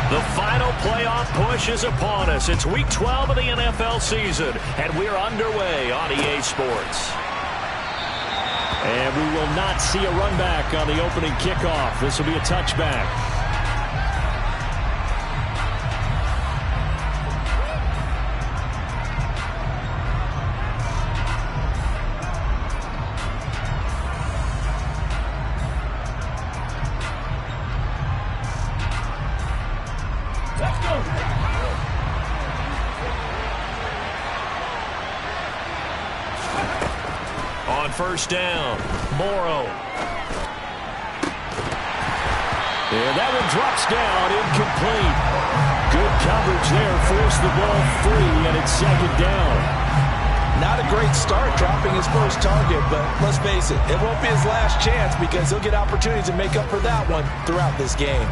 The final playoff push is upon us. It's Week 12 of the NFL season, and we're underway on EA Sports. And we will not see a run back on the opening kickoff. This will be a touchback. First down, Morrow. And that one drops down, incomplete. Good coverage there, forced the ball free, and it's second down. Not a great start dropping his first target, but let's face it, it won't be his last chance because he'll get opportunities to make up for that one throughout this game.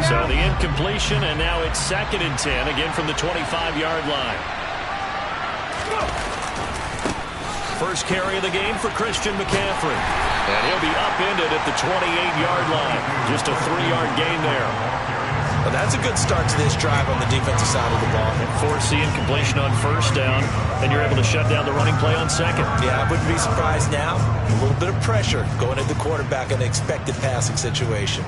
So the incompletion, and now it's 2nd and 10, again from the 25-yard line. First carry of the game for Christian McCaffrey. And he'll be upended at the 28-yard line. Just a 3-yard gain there. Well, that's a good start to this drive on the defensive side of the ball. And force the incompletion on first down, and you're able to shut down the running play on second. Yeah, I wouldn't be surprised now. A little bit of pressure going at the quarterback in an expected passing situation.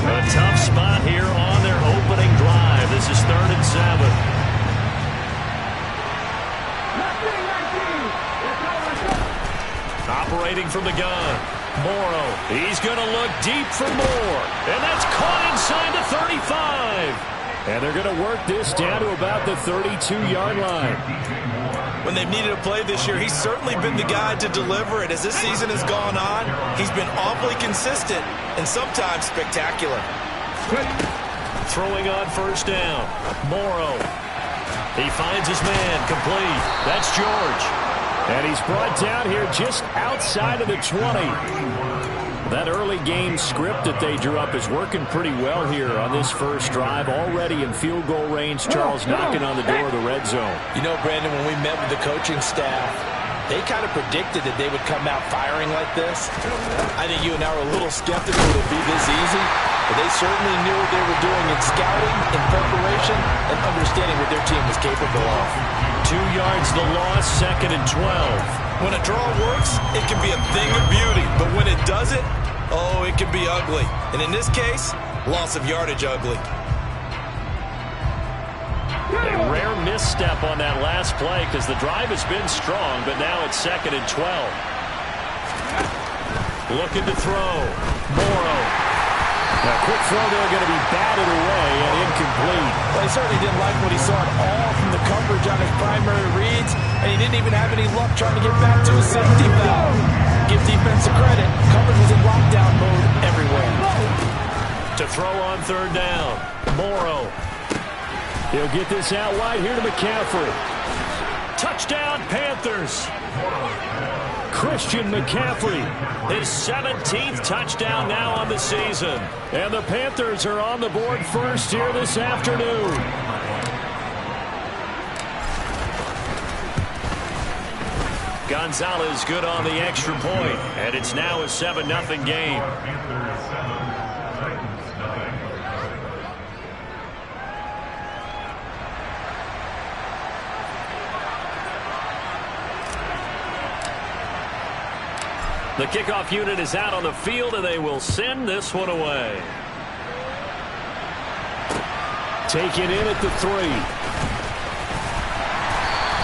A tough spot here on their opening drive. This is 3rd and 7. Operating from the gun, Morrow. He's going to look deep for more. And that's caught inside the 35. And they're going to work this down to about the 32-yard line. When they've needed a play this year, he's certainly been the guy to deliver it. As this season has gone on, he's been awfully consistent and sometimes spectacular. Throwing on first down, Morrow. He finds his man, complete. That's George. And he's brought down here just outside of the 20. That early game script that they drew up is working pretty well here on this first drive. Already in field goal range, Charles knocking on the door of the red zone. You know, Brandon, when we met with the coaching staff, they kind of predicted that they would come out firing like this. I think you and I were a little skeptical it would be this easy, but they certainly knew what they were doing in scouting, in preparation, and understanding what their team was capable of. 2 yards the loss, 2nd and 12. When a draw works, it can be a thing of beauty. But when it doesn't, oh, it can be ugly. And in this case, loss of yardage ugly. A rare misstep on that last play because the drive has been strong, but now it's 2nd and 12. Looking to throw. Morrow. A quick throw there going to be batted away and incomplete. Well, he certainly didn't like what he saw at all from the coverage on his primary reads, and he didn't even have any luck trying to get back to his safety valve. Give defensive credit. Coverage was in lockdown mode everywhere. To throw on 3rd down, Morrow. He'll get this out wide here to McCaffrey. Touchdown, Panthers. Christian McCaffrey, his 17th touchdown now on the season. And the Panthers are on the board first here this afternoon. Gonzalez good on the extra point, and it's now a 7-0 game. The kickoff unit is out on the field, and they will send this one away. Taken in at the 3.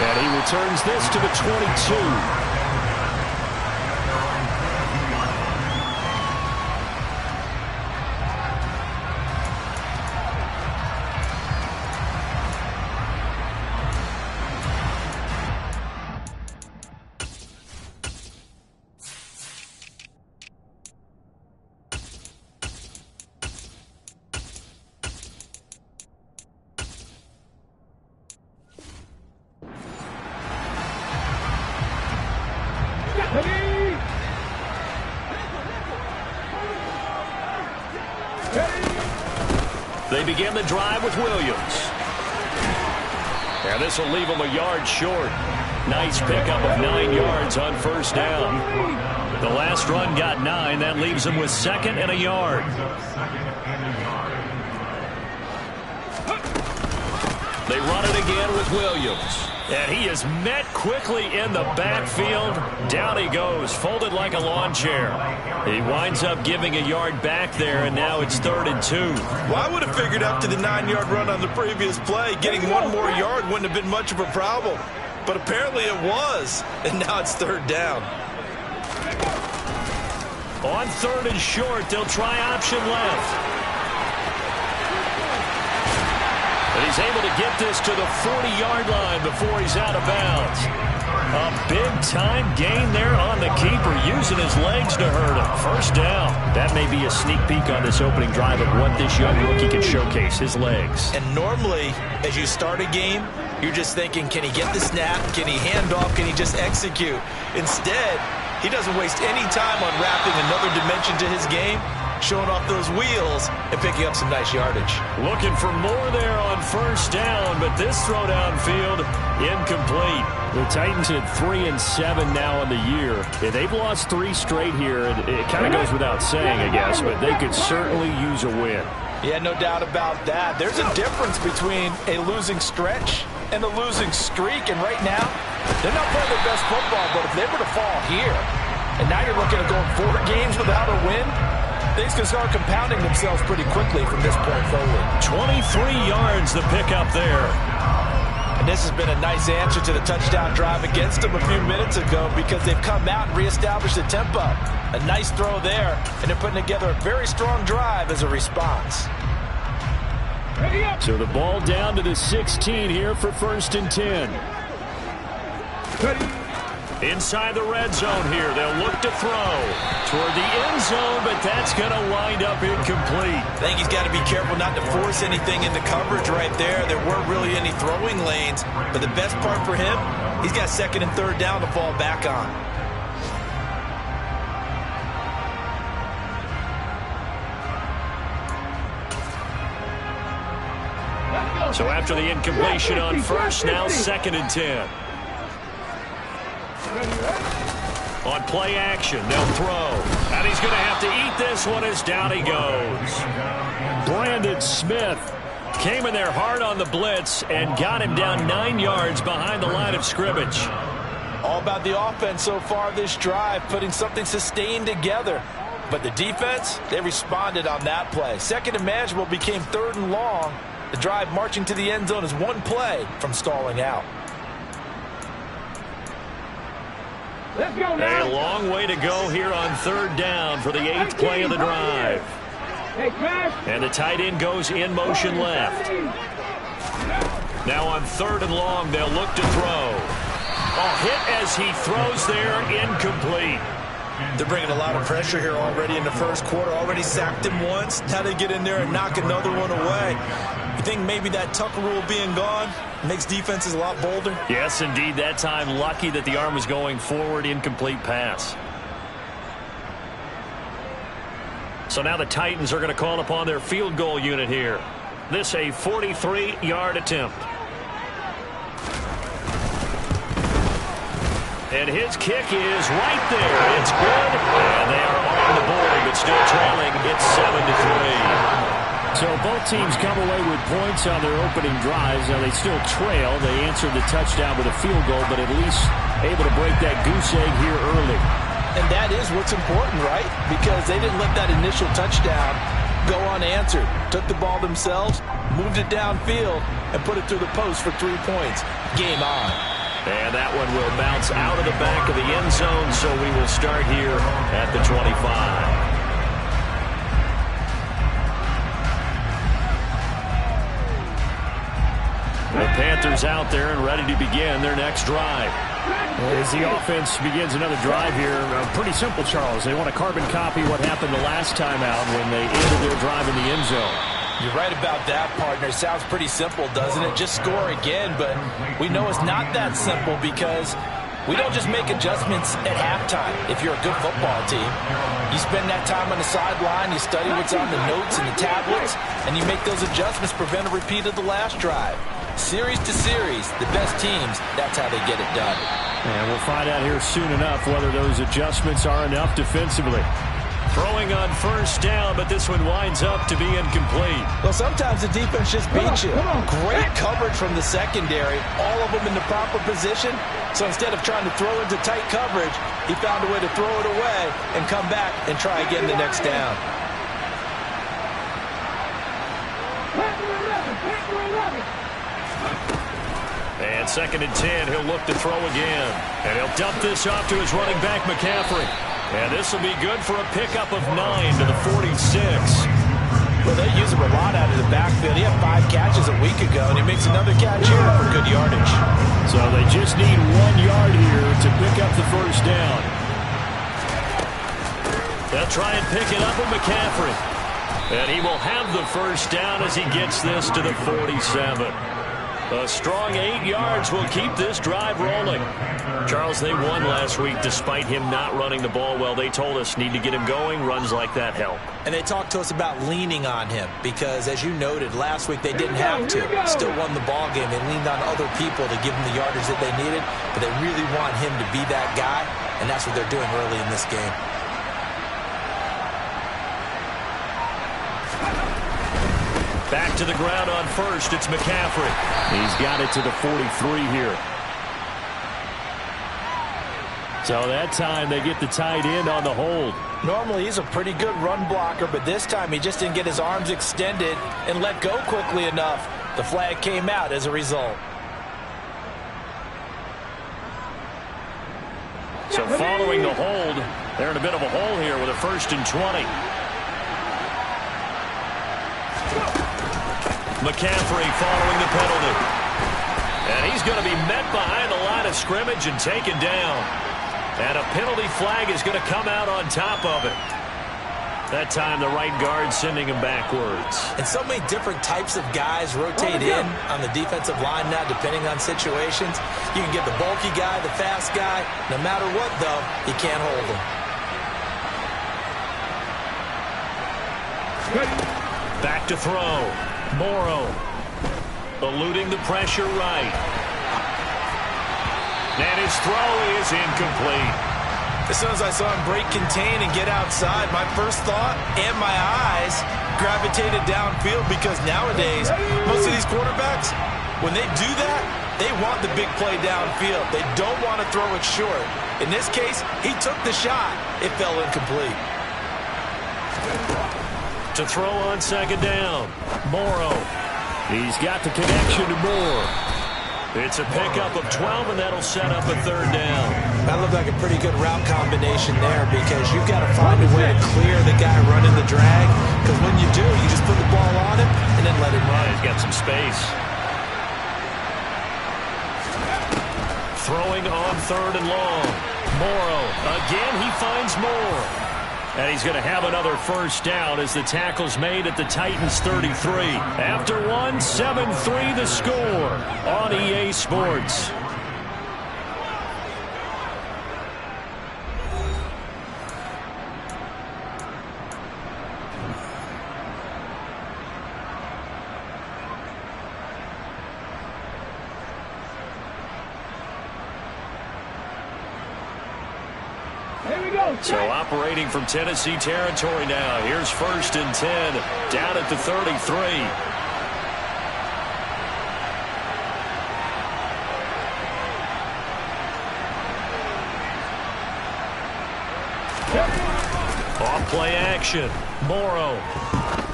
And he returns this to the 22. They begin the drive with Williams. And this will leave them a yard short. Nice pickup of 9 yards on first down. The last run got 9. That leaves him with 2nd and a yard. They run it again with Williams. And he is met quickly in the backfield. Down he goes, folded like a lawn chair. He winds up giving a yard back there, and now it's 3rd and 2. Well, I would have figured after the 9-yard run on the previous play, getting 1 more yard wouldn't have been much of a problem. But apparently it was, and now it's 3rd down. On 3rd and short, they'll try option left. And he's able to get this to the 40-yard line before he's out of bounds. A big-time gain there on the keeper, using his legs to hurt him. 1st down. That may be a sneak peek on this opening drive of what this young rookie can showcase, his legs. And normally, as you start a game, you're just thinking, can he get the snap? Can he hand off? Can he just execute? Instead, he doesn't waste any time unwrapping another dimension to his game, showing off those wheels and picking up some nice yardage. Looking for more there on 1st down, but this throw downfield incomplete. The Titans at 3-7 now in the year. Yeah, they've lost 3 straight here, and it kind of goes without saying, I guess, but they could certainly use a win. Yeah, no doubt about that. There's a difference between a losing stretch and a losing streak, and right now, they're not playing their best football, but if they were to fall here, and now you're looking at going 4 games without a win, things can start compounding themselves pretty quickly from this point forward. 23 yards the pickup there. And this has been a nice answer to the touchdown drive against them a few minutes ago, because they've come out and reestablished the tempo. A nice throw there, and they're putting together a very strong drive as a response. So the ball down to the 16 here for 1st and 10. Inside the red zone here, they'll look to throw toward the end zone, but that's going to wind up incomplete. I think he's got to be careful not to force anything into coverage right there. There weren't really any throwing lanes, but the best part for him, he's got 2nd and 3rd down to fall back on. So after the incompletion on 1st, now 2nd and 10. On play action, they'll throw. And he's going to have to eat this one as down he goes. Brandon Smith came in there hard on the blitz and got him down 9 yards behind the line of scrimmage. All about the offense so far this drive, putting something sustained together. But the defense, they responded on that play. 2nd and manageable became 3rd and long. The drive marching to the end zone is 1 play from stalling out. Let's go now. A long way to go here on 3rd down for the 8th play of the drive. And the tight end goes in motion left. Now on 3rd and long, they'll look to throw. A hit as he throws there, incomplete. They're bringing a lot of pressure here already in the 1st quarter. Already sacked him once. Now they get in there and knock another one away. You think maybe that Tucker rule being gone makes defenses a lot bolder? Yes, indeed. That time, lucky that the arm was going forward, incomplete pass. So now the Titans are going to call upon their field goal unit here. This a 43-yard attempt. And his kick is right there. It's good. And they are on the board, but still trailing. It's 7-3. So both teams come away with points on their opening drives. Now they still trail. They answered the touchdown with a field goal, but at least able to break that goose egg here early. And that is what's important, right? Because they didn't let that initial touchdown go unanswered. Took the ball themselves, moved it downfield, and put it through the post for 3 points. Game on. And that one will bounce out of the back of the end zone, so we will start here at the 25. The Panthers out there and ready to begin their next drive. As the offense begins another drive here, pretty simple, Charles. They want to carbon copy what happened the last time out when they ended their drive in the end zone. You're right about that, partner. Sounds pretty simple, doesn't it? Just score again, but we know it's not that simple because we don't just make adjustments at halftime if you're a good football team. You spend that time on the sideline, you study what's on the notes and the tablets, and you make those adjustments, prevent a repeat of the last drive. Series to series, the best teams, that's how they get it done. And we'll find out here soon enough whether those adjustments are enough defensively. Throwing on first down, but this one winds up to be incomplete. Well, sometimes the defense just beats you. Great coverage from the secondary, all of them in the proper position. So instead of trying to throw into tight coverage, he found a way to throw it away and come back and try again the next down. And 2nd and 10, he'll look to throw again. And he'll dump this off to his running back, McCaffrey. And this will be good for a pickup of 9 to the 46. Well, they use him a lot out of the backfield. He had 5 catches a week ago, and he makes another catch here for good yardage. So they just need 1 yard here to pick up the first down. They'll try and pick it up with McCaffrey. And he will have the first down as he gets this to the 47. A strong 8 yards will keep this drive rolling. Charles, they won last week despite him not running the ball well. They told us need to get him going. Runs like that help. And they talked to us about leaning on him because, as you noted, last week they didn't have to. Still won the ball game. They leaned on other people to give him the yardage that they needed, but they really want him to be that guy, and that's what they're doing early in this game. Back to the ground on first. It's McCaffrey. He's got it to the 43 here. So that time they get the tight end on the hold. Normally he's a pretty good run blocker, but this time he just didn't get his arms extended and let go quickly enough. The flag came out as a result. So following the hold, they're in a bit of a hole here with a 1st and 20. McCaffrey following the penalty. And he's going to be met behind the line of scrimmage and taken down. And a penalty flag is going to come out on top of it. That time the right guard sending him backwards. And so many different types of guys rotate in on the defensive line now depending on situations. You can get the bulky guy, the fast guy. No matter what, though, you can't hold him. Back to throw. Morrow eluding the pressure right. And his throw is incomplete. As soon as I saw him break contain and get outside, my first thought and my eyes gravitated downfield because nowadays, most of these quarterbacks, when they do that, they want the big play downfield. They don't want to throw it short. In this case, he took the shot. It fell incomplete. To throw on 2nd down. Morrow. He's got the connection to Moore. It's a pickup of 12, and that'll set up a 3rd down. That looked like a pretty good route combination there because you've got to find a way to clear the guy running the drag. Because when you do, you just put the ball on him and then let him run. He's got some space. Throwing on 3rd and long. Morrow. Again, he finds Moore. And he's going to have another first down as the tackle's made at the Titans 33. After one, 7-3 the score on EA Sports. So operating from Tennessee territory now. Here's 1st and 10 down at the 33. Off play action. Morrow.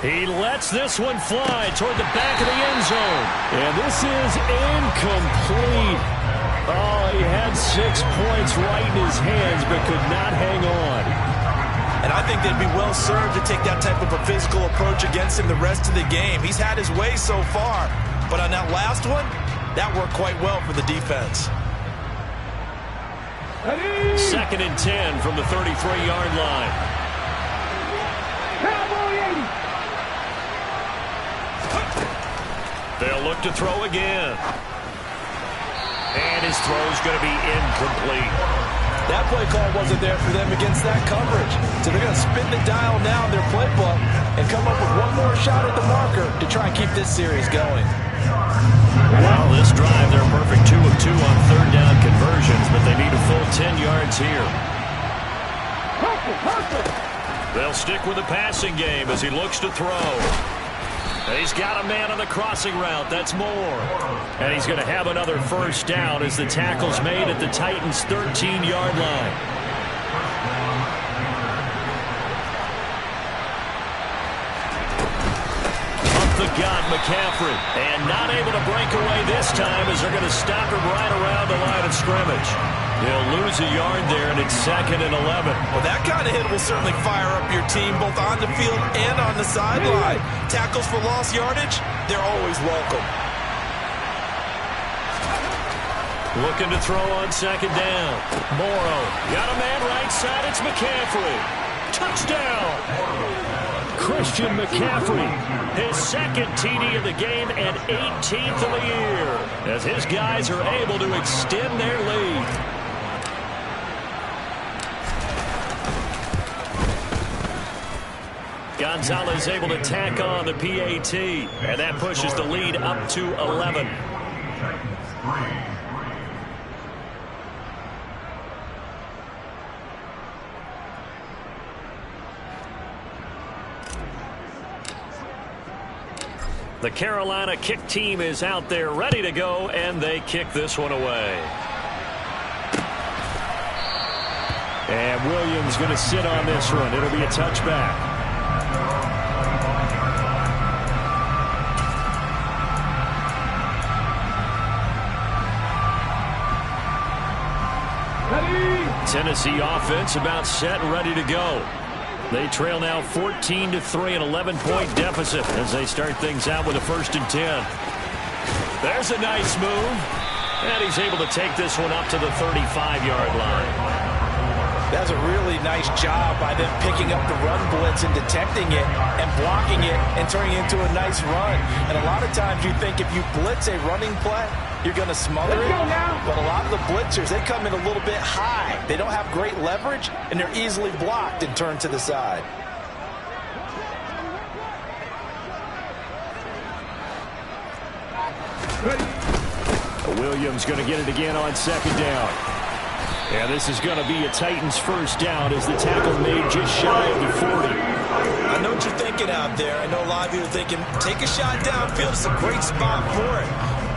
He lets this one fly toward the back of the end zone. And this is incomplete. Oh, he had 6 points right in his hands, but could not hang on. And I think they'd be well served to take that type of a physical approach against him the rest of the game. He's had his way so far, but on that last one, that worked quite well for the defense. 2nd and 10 from the 33-yard line. They'll look to throw again. And his throw's going to be incomplete. That play call wasn't there for them against that coverage. So they're going to spin the dial now in their playbook and come up with one more shot at the marker to try and keep this series going. Well, this drive, they're perfect 2 of 2 on third down conversions, but they need a full 10 yards here. They'll stick with the passing game as he looks to throw. He's got a man on the crossing route. That's Moore. And he's going to have another first down as the tackle's made at the Titans' 13-yard line. Up the gun, McCaffrey. And not able to break away this time as they're going to stop him right around the line of scrimmage. He'll lose a yard there, and it's 2nd and 11. Well, that kind of hit will certainly fire up your team both on the field and on the sideline. Tackles for lost yardage, they're always welcome. Looking to throw on 2nd down. Morrow got a man right side. It's McCaffrey. Touchdown! Christian McCaffrey, his 2nd TD of the game and 18th of the year, as his guys are able to extend their lead. Gonzalez able to tack on the PAT, and that pushes the lead up to 11. The Carolina kick team is out there ready to go, and they kick this one away. And Williams going to sit on this one. It'll be a touchback. Tennessee offense about set and ready to go. They trail now 14-3, an 11-point deficit as they start things out with a 1st and 10. There's a nice move, and he's able to take this one up to the 35-yard line. That's a really nice job by them picking up the run blitz and detecting it and blocking it and turning it into a nice run. And a lot of times you think if you blitz a running play, you're going to smother it. But a lot of the blitzers, they come in a little bit high. They don't have great leverage, and they're easily blocked and turned to the side. Williams going to get it again on 2nd down. And this is going to be a Titans first down as the tackle made just shy of the 40. I know what you're thinking out there. I know a lot of you are thinking, take a shot downfield. It's a great spot for it.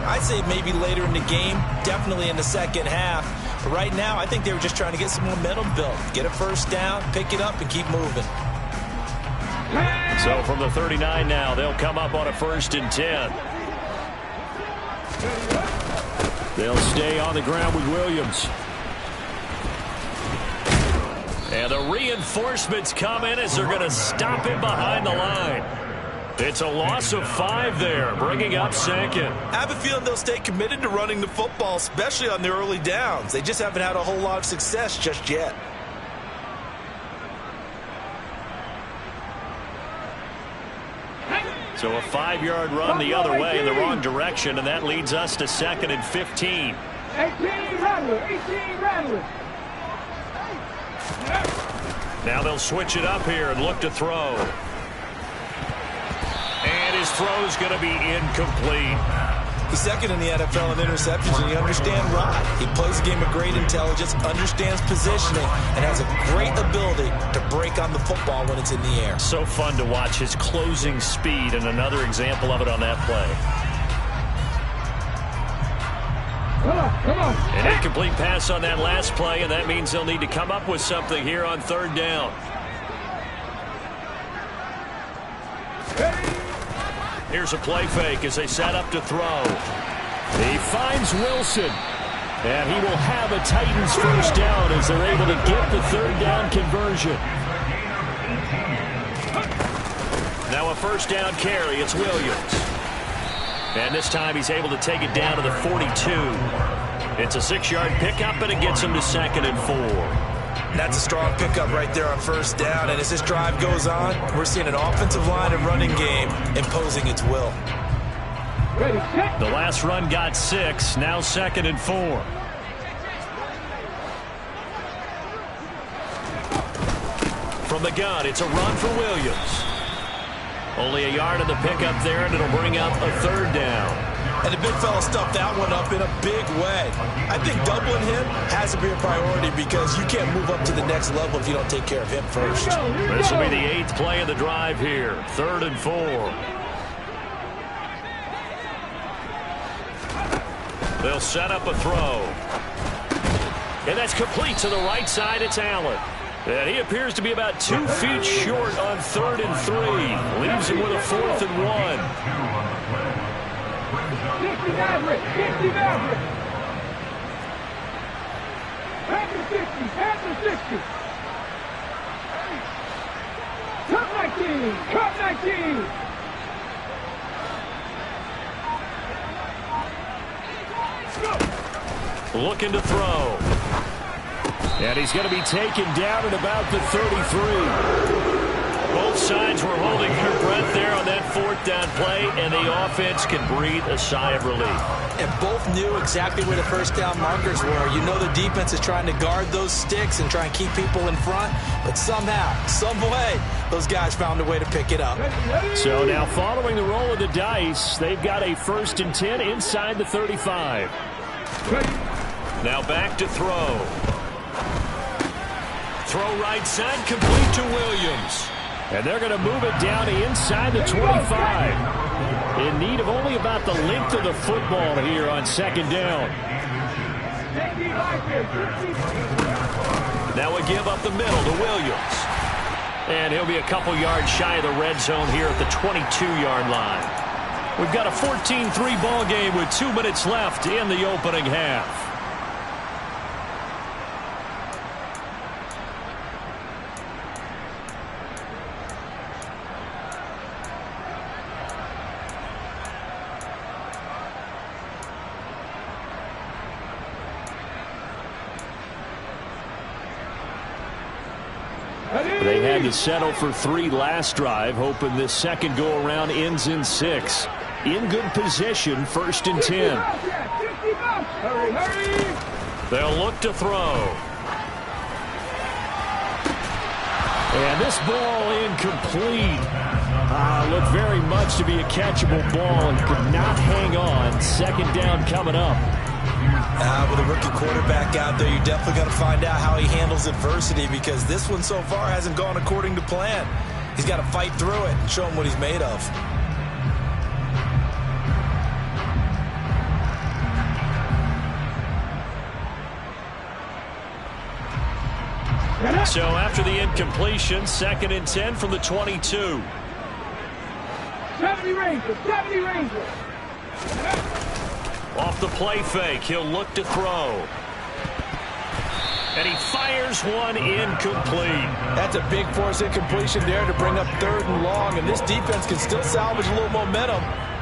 I'd say maybe later in the game, definitely in the second half. But right now, I think they were just trying to get some momentum built. Get a first down, pick it up, and keep moving. So from the 39 now, they'll come up on a 1st and 10. They'll stay on the ground with Williams. And the reinforcements come in as they're going to stop him behind the line. It's a loss of 5 there, bringing up 2nd. I have a feeling they'll stay committed to running the football, especially on the early downs. They just haven't had a whole lot of success just yet. So a 5-yard run the other way in the wrong direction, and that leads us to 2nd and 15. 18 Rattler. Now they'll switch it up here and look to throw. And his throw's going to be incomplete. He's 2nd in the NFL in interceptions, and you understand why. He plays a game of great intelligence, understands positioning, and has a great ability to break on the football when it's in the air. So fun to watch his closing speed, and another example of it on that play. Come on. An incomplete pass on that last play, and that means they'll need to come up with something here on 3rd down. Here's a play fake as they set up to throw. He finds Wilson, and he will have a Titans first down as they're able to get the 3rd down conversion. Now a 1st down carry. It's Williams. And this time he's able to take it down to the 42. It's a 6-yard pickup, and it gets him to 2nd and 4. That's a strong pickup right there on 1st down. And as this drive goes on, we're seeing an offensive line and running game imposing its will. The last run got 6. Now 2nd and 4. From the gun, it's a run for Williams. Only a yard of the pickup there, and it'll bring up a 3rd down. And the big fella stuffed that one up in a big way. I think doubling him has to be a priority because you can't move up to the next level if you don't take care of him first. This will be the 8th play of the drive here. 3rd and 4. They'll set up a throw. And that's complete to the right side. It's Allen. And he appears to be about 2 feet short on 3rd and 3. Leaves him with a 4th and 1. 60 Maverick, 60 Maverick. Panther 60, Panther 60. Cut 19, cut 19. Looking to throw. And he's going to be taken down at about the 33. Both sides were holding their breath there on that 4th down play, and the offense can breathe a sigh of relief. And both knew exactly where the first down markers were. You know the defense is trying to guard those sticks and try and keep people in front, but somehow, some way, those guys found a way to pick it up. So now following the roll of the dice, they've got a 1st and 10 inside the 35. Now back to throw. Throw right side, complete to Williams. And they're going to move it down to inside the 25. In need of only about the length of the football here on 2nd down. Now we give up the middle to Williams. And he'll be a couple yards shy of the red zone here at the 22-yard line. We've got a 14-3 ball game with 2 minutes left in the opening half. They had to settle for 3 last drive, hoping this second go-around ends in 6. In good position, 1st and 10. They'll look to throw. And this ball incomplete. Looked very much to be a catchable ball and could not hang on. 2nd down coming up. With a rookie quarterback out there, you definitely got to find out how he handles adversity because this one so far hasn't gone according to plan. He's got to fight through it and show him what he's made of. So after the incompletion, 2nd and 10 from the 22. 70 Rangers, 70 Rangers. Off the play fake, he'll look to throw. And he fires one incomplete. That's a big force incompletion there to bring up 3rd and long, and this defense can still salvage a little momentum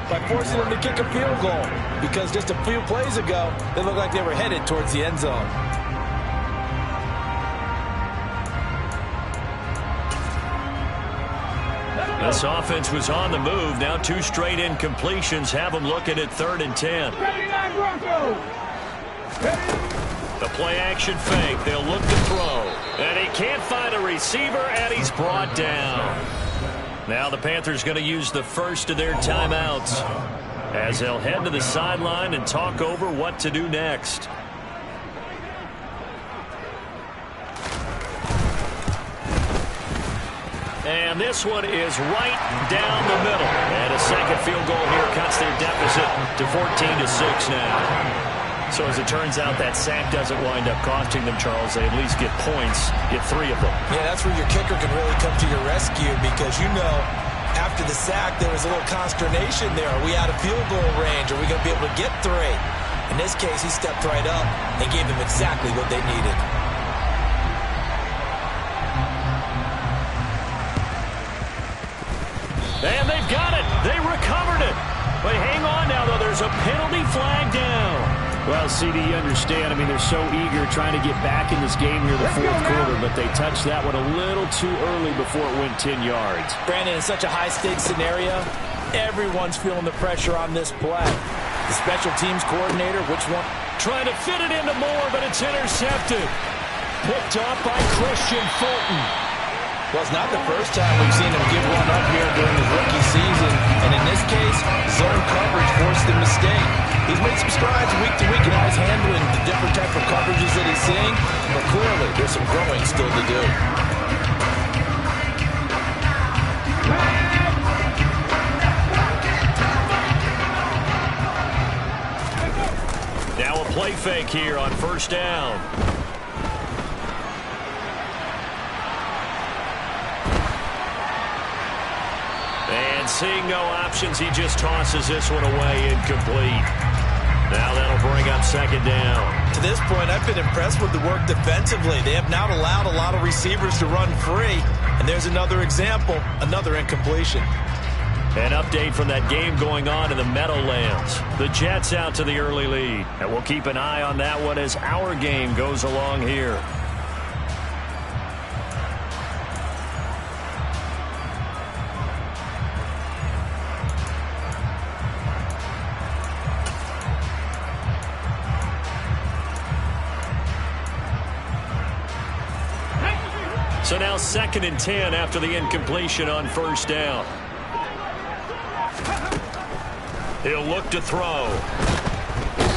by forcing them to kick a field goal because just a few plays ago, they looked like they were headed towards the end zone. This offense was on the move. Now 2 straight incompletions have them looking at 3rd and 10. The play action fake. They'll look to throw. And he can't find a receiver, and he's brought down. Now the Panthers going to use the first of their timeouts as they'll head to the sideline and talk over what to do next. And this one is right down the middle. And a second field goal here cuts their deficit to 14-6 now. So as it turns out, that sack doesn't wind up costing them, Charles. They at least get points, get 3 of them. Yeah, that's where your kicker can really come to your rescue because, you know, after the sack, there was a little consternation there. Are we out of field goal range? Are we going to be able to get 3? In this case, he stepped right up and gave them exactly what they needed. And they've got it. They recovered it. But hang on now, though. There's a penalty flag down. Well, CD, you understand. I mean, they're so eager trying to get back in this game here the 4th quarter, but they touched that one a little too early before it went 10 yards. Brandon, in such a high-stakes scenario, everyone's feeling the pressure on this play. The special teams coordinator, which one? Trying to fit it into Moore, but it's intercepted. Picked off by Christian Fulton. Well, it's not the first time we've seen him give one up here during his rookie season. And in this case, zone coverage forced the mistake. fake here on first down. And seeing no options, he just tosses this one away, incomplete. Now that'll bring up second down. To this point, I've been impressed with the work defensively. They have not allowed a lot of receivers to run free. And there's another example, another incompletion. An update from that game going on in the Meadowlands. The Jets out to the early lead. And we'll keep an eye on that one as our game goes along here. So now 2nd and 10 after the incompletion on first down. He'll look to throw.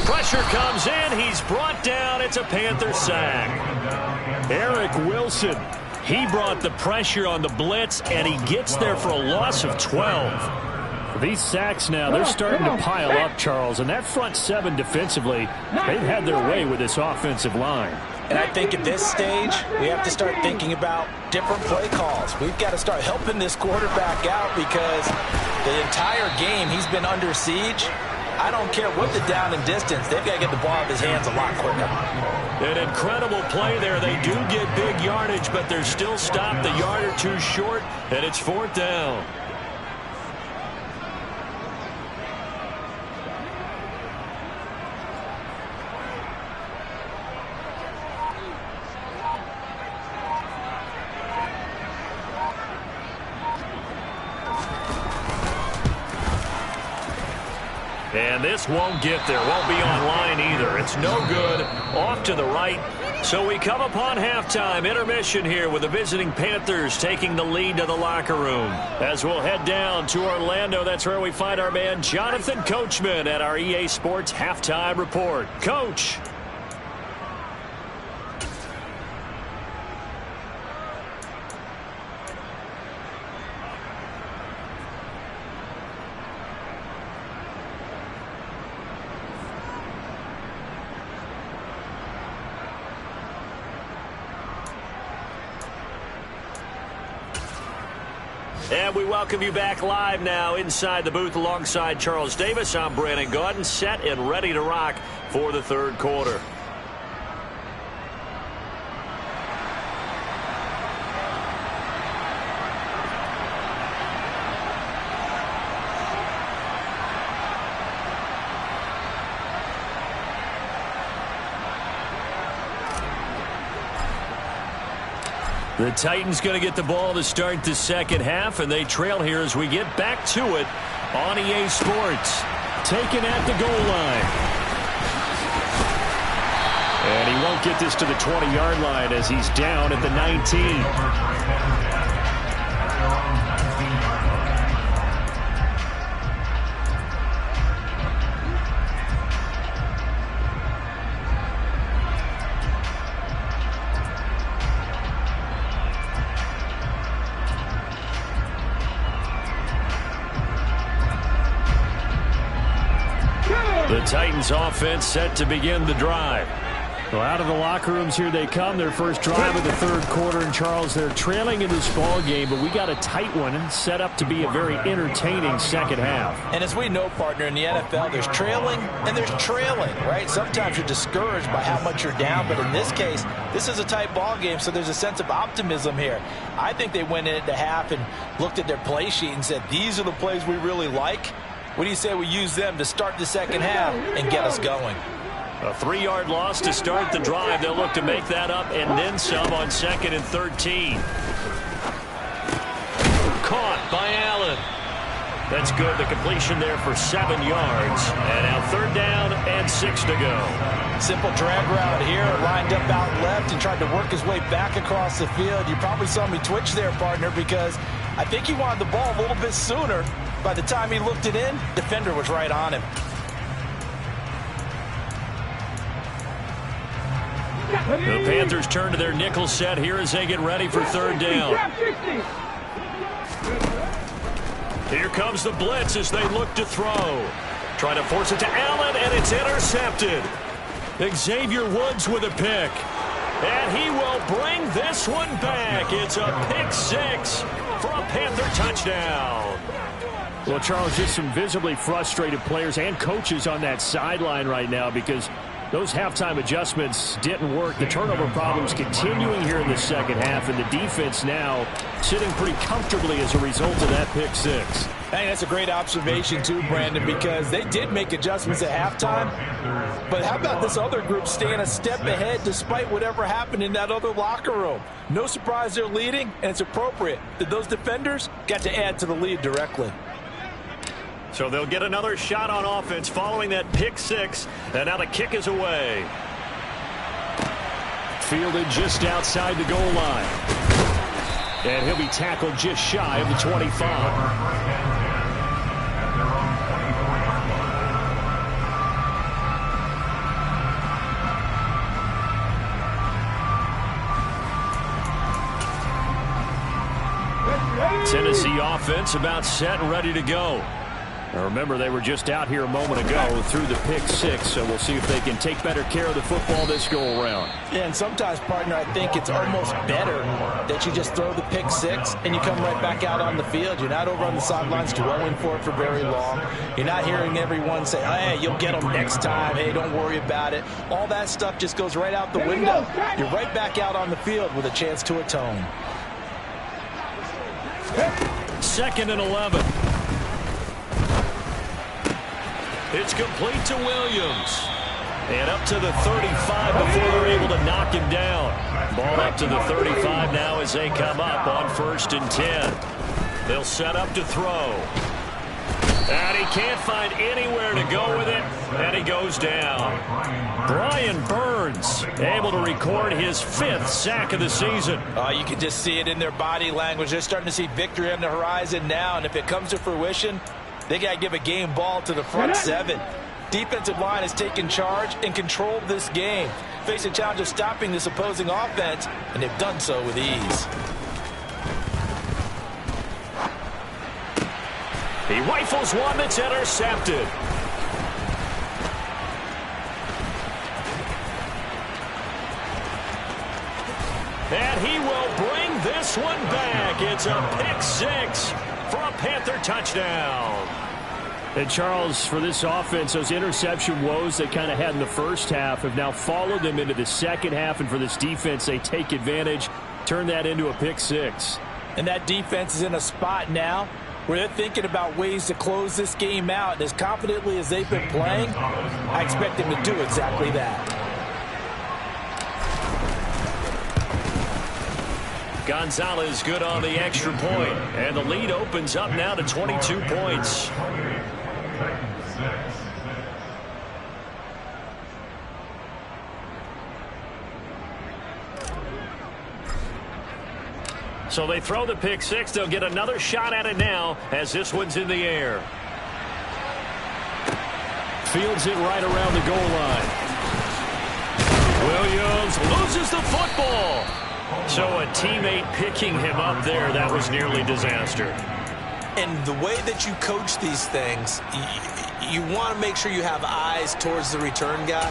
Pressure comes in. He's brought down. It's a Panther sack. Eric Wilson. He brought the pressure on the blitz, and he gets there for a loss of 12. These sacks now, they're starting to pile up, Charles. And that front seven defensively, they've had their way with this offensive line. And I think at this stage, we have to start thinking about different play calls. We've got to start helping this quarterback out because the entire game he's been under siege. I don't care what the down and distance. They've got to get the ball out of his hands a lot quicker. An incredible play there. They do get big yardage, but they're still stopped a yard or two short, and it's 4th down. And this won't get there. Won't be online either. It's no good. Off to the right. So we come upon halftime. Intermission here with the visiting Panthers taking the lead to the locker room. As we'll head down to Orlando, that's where we find our man Jonathan Coachman at our EA Sports Halftime Report. Coach. And we welcome you back live now inside the booth alongside Charles Davis. I'm Brandon Gaudin, set and ready to rock for the third quarter. The Titans going to get the ball to start the second half, and they trail here as we get back to it on EA Sports. Taken at the goal line. And he won't get this to the 20-yard line as he's down at the 19. The Titans offense set to begin the drive. Well, out of the locker rooms here they come. Their first drive of the third quarter. And, Charles, they're trailing in this ball game, but we got a tight one and set up to be a very entertaining second half. And as we know, partner, in the NFL, there's trailing and there's trailing, right? Sometimes you're discouraged by how much you're down, but in this case, this is a tight ball game, so there's a sense of optimism here. I think they went into half and looked at their play sheet and said, these are the plays we really like. What do you say we use them to start the second half and get us going? A 3-yard loss to start the drive. They'll look to make that up and then some on 2nd and 13. Caught by Allen. That's good. The completion there for 7 yards. And now 3rd down and 6 to go. Simple drag route here. Lined up out left and tried to work his way back across the field. You probably saw me twitch there, partner, because I think he wanted the ball a little bit sooner. By the time he looked it in, defender was right on him. The Panthers turn to their nickel set here as they get ready for 3rd down. Here comes the blitz as they look to throw. Trying to force it to Allen, and it's intercepted. Xavier Woods with a pick. And he will bring this one back. It's a pick six for a Panther touchdown. Well, Charles, just some visibly frustrated players and coaches on that sideline right now because those halftime adjustments didn't work. The turnover problems continuing here in the second half, and the defense now sitting pretty comfortably as a result of that pick six. Hey, that's a great observation too, Brandon, because they did make adjustments at halftime. But how about this other group staying a step ahead despite whatever happened in that other locker room? No surprise they're leading, and it's appropriate that those defenders got to add to the lead directly. So they'll get another shot on offense following that pick six. And now the kick is away. Fielded just outside the goal line. And he'll be tackled just shy of the 25. Tennessee offense about set and ready to go. Now remember, they were just out here a moment ago through the pick six, so we'll see if they can take better care of the football this go-around. Yeah, and sometimes, partner, I think it's almost better that you just throw the pick six and you come right back out on the field. You're not over on the sidelines dwelling for it for very long. You're not hearing everyone say, hey, you'll get them next time. Hey, don't worry about it. All that stuff just goes right out the window. You're right back out on the field with a chance to atone. 2nd and 11. It's complete to Williams. And up to the 35 before they're able to knock him down. Ball up to the 35 now as they come up on 1st and 10. They'll set up to throw. And he can't find anywhere to go with it. And he goes down. Brian Burns able to record his 5th sack of the season. You can just see it in their body language. They're starting to see victory on the horizon now. And if it comes to fruition, they got to give a game ball to the front 7. Defensive line has taken charge and controlled this game. Facing a challenge of stopping this opposing offense, and they've done so with ease. He rifles one that's intercepted. And he will bring this one back. It's a pick six for a Panther touchdown. And Charles, for this offense, those interception woes they kind of had in the first half have now followed them into the second half. And for this defense, they take advantage, turn that into a pick six. And that defense is in a spot now where they're thinking about ways to close this game out. And as confidently as they've been playing, I expect them to do exactly that. Gonzalez good on the extra point, and the lead opens up now to 22 points. So they throw the pick six. They'll get another shot at it now as this one's in the air. Fields it right around the goal line. Williams loses the football. So a teammate picking him up there, that was nearly disaster. And the way that you coach these things, you want to make sure you have eyes towards the return guy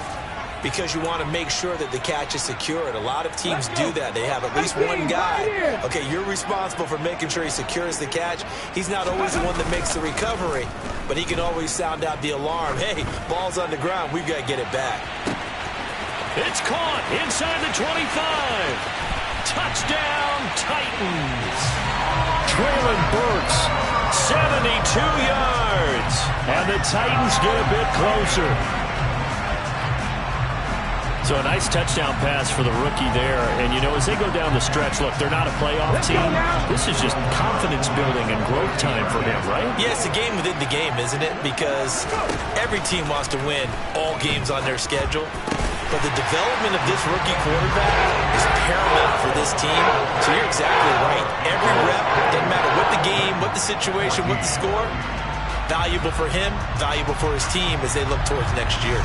because you want to make sure that the catch is secured. A lot of teams do that. They have at least one guy. Okay, you're responsible for making sure he secures the catch. He's not always the one that makes the recovery, but he can always sound out the alarm. Hey, ball's on the ground. We've got to get it back. It's caught inside the 25. Touchdown, Titans. Traylon Burks, 72 yards. And the Titans get a bit closer. So a nice touchdown pass for the rookie there. And, you know, as they go down the stretch, look, they're not a playoff team. This is just confidence building and growth time for him, right? Yeah, it's a game within the game, isn't it? Because every team wants to win all games on their schedule. But the development of this rookie quarterback is paramount for this team. So you're exactly right. Every rep, doesn't matter what the game, what the situation, what the score, valuable for him, valuable for his team as they look towards next year.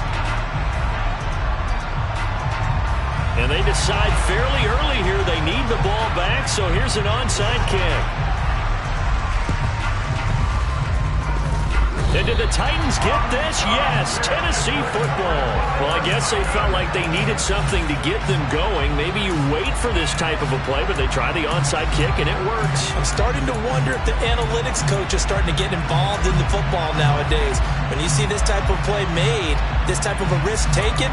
And they decide fairly early here they need the ball back, so here's an onside kick. And Did the Titans get this? Yes, Tennessee football. Well, I guess they felt like they needed something to get them going. Maybe you wait for this type of a play, but they try the onside kick, and it works. I'm starting to wonder if the analytics coach is starting to get involved in the football nowadays. When you see this type of play made, this type of a risk taken,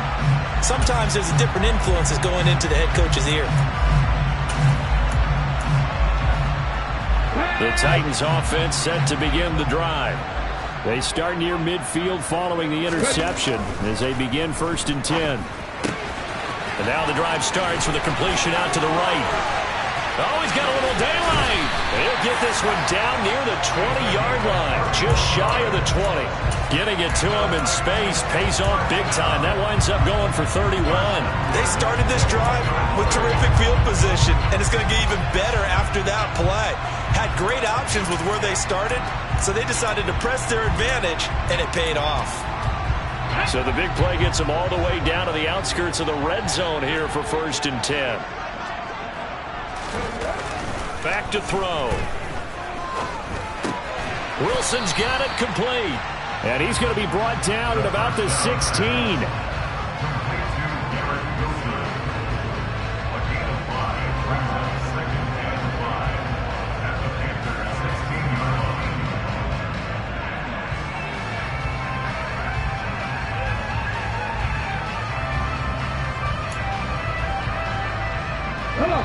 sometimes there's a different influences going into the head coach's ear. The Titans offense set to begin the drive. They start near midfield following the interception as they begin 1st and 10. And now the drive starts with a completion out to the right. Oh, he's got a little daylight. He'll get this one down near the 20-yard line, just shy of the 20. Getting it to him in space pays off big time. That winds up going for 31. They started this drive with terrific field position, and it's going to get even better after that play. Had great options with where they started, so they decided to press their advantage, and it paid off. So the big play gets them all the way down to the outskirts of the red zone here for 1st and 10. Back to throw. Wilson's got it complete. And he's going to be brought down at about the 16.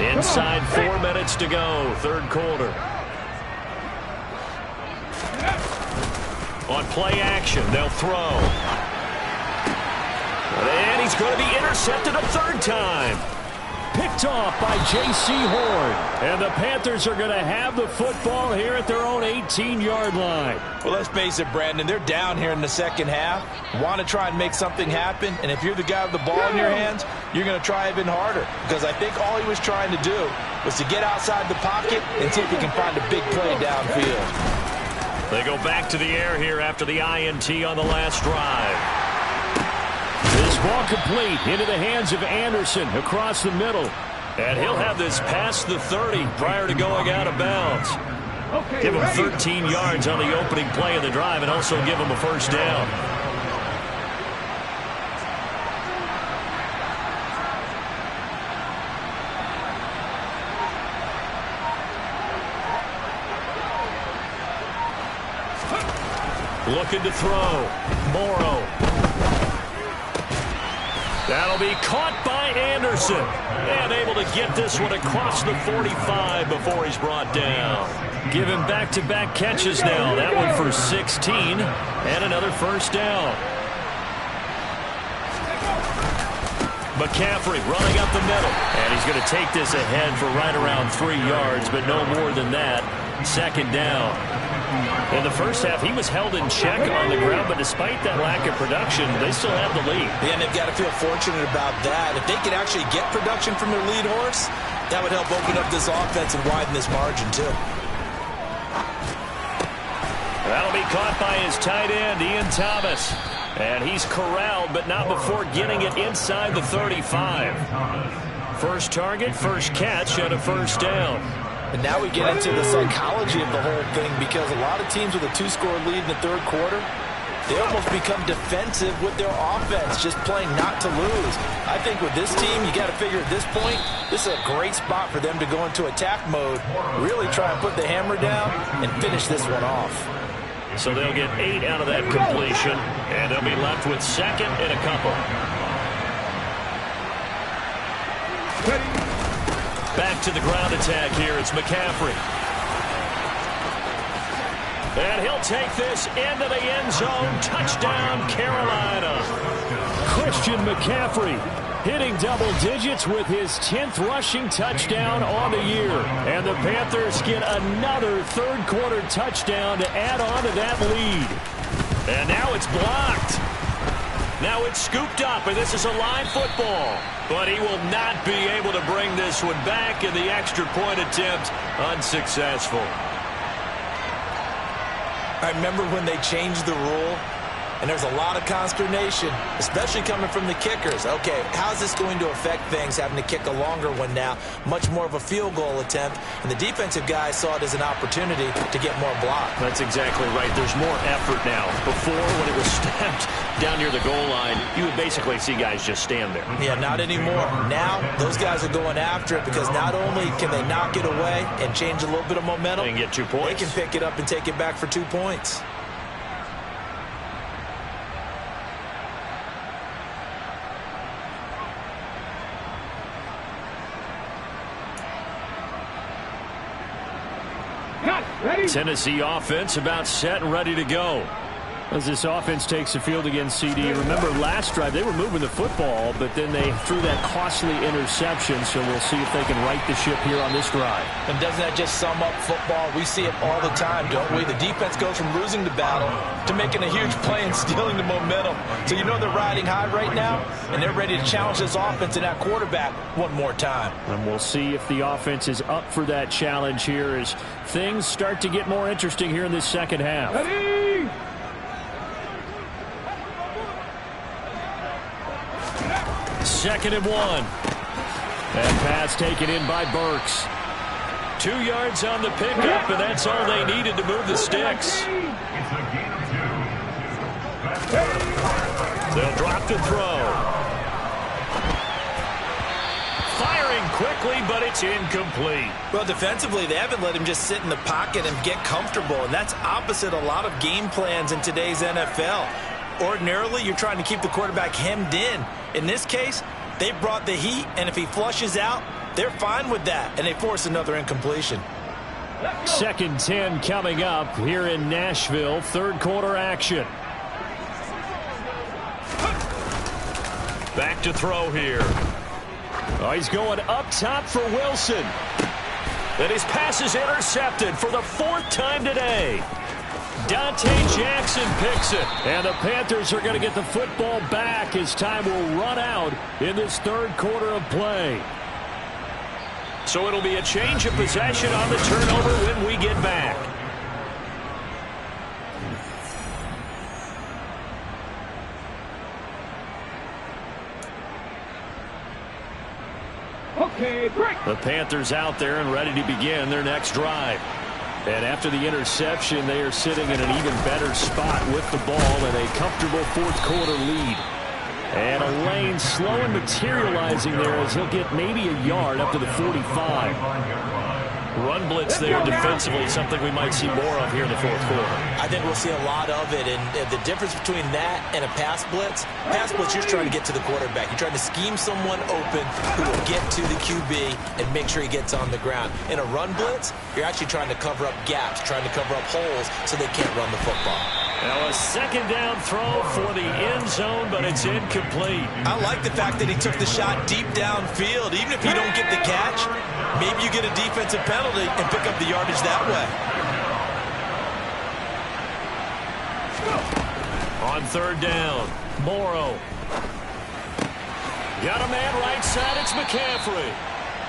Inside 4 minutes to go, 3rd quarter. On play action, they'll throw. And he's going to be intercepted a 3rd time. Picked off by J.C. Horn. And the Panthers are going to have the football here at their own 18-yard line. Well, let's face it, Brandon, they're down here in the second half. Want to try and make something happen, and if you're the guy with the ball in your hands, you're going to try even harder. Because I think all he was trying to do was to get outside the pocket and see if he can find a big play downfield. They go back to the air here after the INT on the last drive. This ball complete into the hands of Anderson across the middle. And he'll have this past the 30 prior to going out of bounds. Give him 13 yards on the opening play of the drive and also give him a 1st down. Looking to throw. Morrow. That'll be caught by Anderson. And able to get this one across the 45 before he's brought down. Give him back-to-back catches now. That one for 16 and another 1st down. McCaffrey running up the middle. And he's going to take this ahead for right around 3 yards, but no more than that. 2nd down. In the first half, he was held in check on the ground, but despite that lack of production, they still have the lead. Yeah, and they've got to feel fortunate about that. If they can actually get production from their lead horse, that would help open up this offense and widen this margin, too. That'll be caught by his tight end, Ian Thomas. And he's corralled, but not before getting it inside the 35. First target, first catch, and a 1st down. And now we get into the psychology of the whole thing, because a lot of teams with a 2-score lead in the 3rd quarter, they almost become defensive with their offense, just playing not to lose. I think with this team, you got to figure at this point, this is a great spot for them to go into attack mode, really try and put the hammer down and finish this one off. So they'll get 8 out of that completion, and they'll be left with 2nd and a couple. Back to the ground attack here. It's McCaffrey. And he'll take this into the end zone. Touchdown, Carolina. Christian McCaffrey hitting double digits with his 10th rushing touchdown on the year. And the Panthers get another 3rd quarter touchdown to add on to that lead. And now it's blocked. Now it's scooped up, and this is a live football. But he will not be able to bring this one back, and the extra point attempt unsuccessful. I remember when they changed the rule and there's a lot of consternation, especially coming from the kickers. Okay, how's this going to affect things, having to kick a longer one now, much more of a field goal attempt, and the defensive guys saw it as an opportunity to get more block. That's exactly right. There's more effort now. Before, when it was snapped down near the goal line, you would basically see guys just stand there. Yeah, not anymore. Now, those guys are going after it because not only can they knock it away and change a little bit of momentum, and get 2 points. They can pick it up and take it back for 2 points. Tennessee offense about set and ready to go. As this offense takes the field against CD. Remember last drive they were moving the football, but then they threw that costly interception, so we'll see if they can right the ship here on this drive. And doesn't that just sum up football? We see it all the time, don't we? The defense goes from losing the battle to making a huge play and stealing the momentum. So you know they're riding high right now, and they're ready to challenge this offense and that quarterback one more time. And we'll see if the offense is up for that challenge here as things start to get more interesting here in this second half. Ready? Second and 1. That pass taken in by Burks. 2 yards on the pickup, and that's all they needed to move the sticks. They'll drop to throw. Firing quickly, but it's incomplete. Well, defensively, they haven't let him just sit in the pocket and get comfortable, and that's opposite a lot of game plans in today's NFL. Ordinarily, you're trying to keep the quarterback hemmed in. In this case, they brought the heat, and if he flushes out, they're fine with that, and they force another incompletion. Second 10 coming up here in Nashville. Third quarter action. Back to throw here. Oh, he's going up top for Wilson. And his pass is intercepted for the 4th time today. Dante Jackson picks it. And the Panthers are going to get the football back as time will run out in this third quarter of play. So it'll be a change of possession on the turnover when we get back. Okay, break. The Panthers out there and ready to begin their next drive. And after the interception, they are sitting in an even better spot with the ball and a comfortable fourth quarter lead. And Elaine slow and materializing there as he'll get maybe a yard up to the 45. Run blitz there defensively, something we might see more of here in the fourth quarter. I think we'll see a lot of it, and the difference between that and a pass blitz, you're trying to get to the quarterback. You're trying to scheme someone open who will get to the QB and make sure he gets on the ground. In a run blitz, you're actually trying to cover up gaps, trying to cover up holes so they can't run the football. Now a second down throw for the end zone, but it's incomplete. I like the fact that he took the shot deep downfield. Even if you don't get the catch, maybe you get a defensive penalty and pick up the yardage that way. On third down, Morrow. Got a man right side, it's McCaffrey.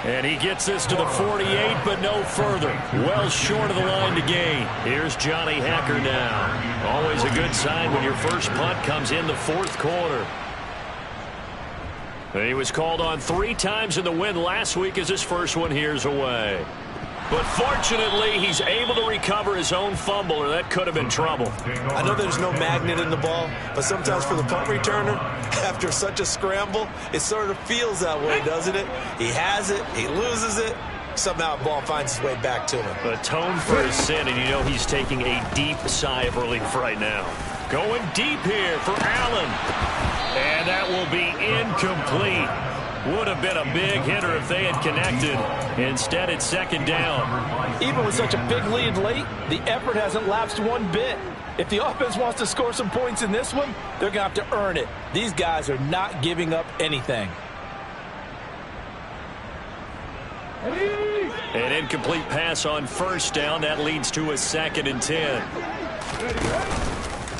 And he gets this to the 48, but no further. Well short of the line to gain. Here's Johnny Hacker now. Always a good sign when your first punt comes in the fourth quarter. And he was called on 3 times in the win last week as his first one here's away. But fortunately, he's able to recover his own fumble, or that could have been trouble. I know there's no magnet in the ball, but sometimes for the punt returner, after such a scramble, it sort of feels that way, doesn't it? He has it, he loses it, somehow the ball finds its way back to him. Atone for his sin, and you know he's taking a deep sigh of relief right now. Going deep here for Allen. And that will be incomplete. Would have been a big hitter if they had connected. Instead, it's second down. Even with such a big lead late, the effort hasn't lapsed one bit. If the offense wants to score some points in this one, they're going to have to earn it. These guys are not giving up anything. An incomplete pass on first down. That leads to a 2nd and 10.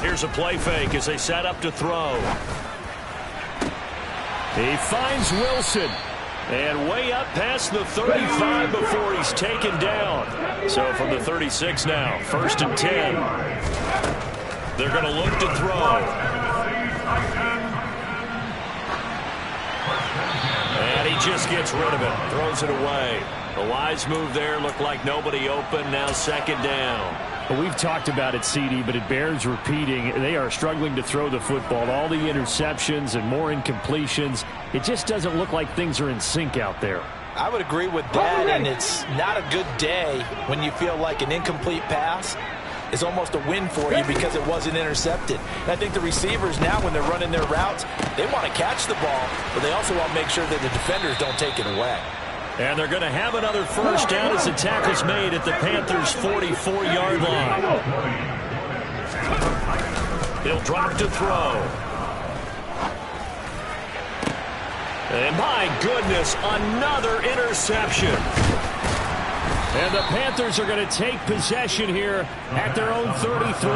Here's a play fake as they set up to throw. He finds Wilson. And way up past the 35 before he's taken down. So from the 36 now, 1st and 10. They're going to look to throw. And he just gets rid of it. Throws it away. A wise move there. Looked like nobody open. Now second down. Well, we've talked about it, CD, but it bears repeating. They are struggling to throw the football. All the interceptions and more incompletions. It just doesn't look like things are in sync out there. I would agree with that, and it's not a good day when you feel like an incomplete pass is almost a win for you because it wasn't intercepted. And I think the receivers now, when they're running their routes, they want to catch the ball, but they also want to make sure that the defenders don't take it away. And they're going to have another first down as the tackle's made at the Panthers' 44-yard line. He'll drop to throw. And my goodness, another interception. And the Panthers are going to take possession here at their own 33.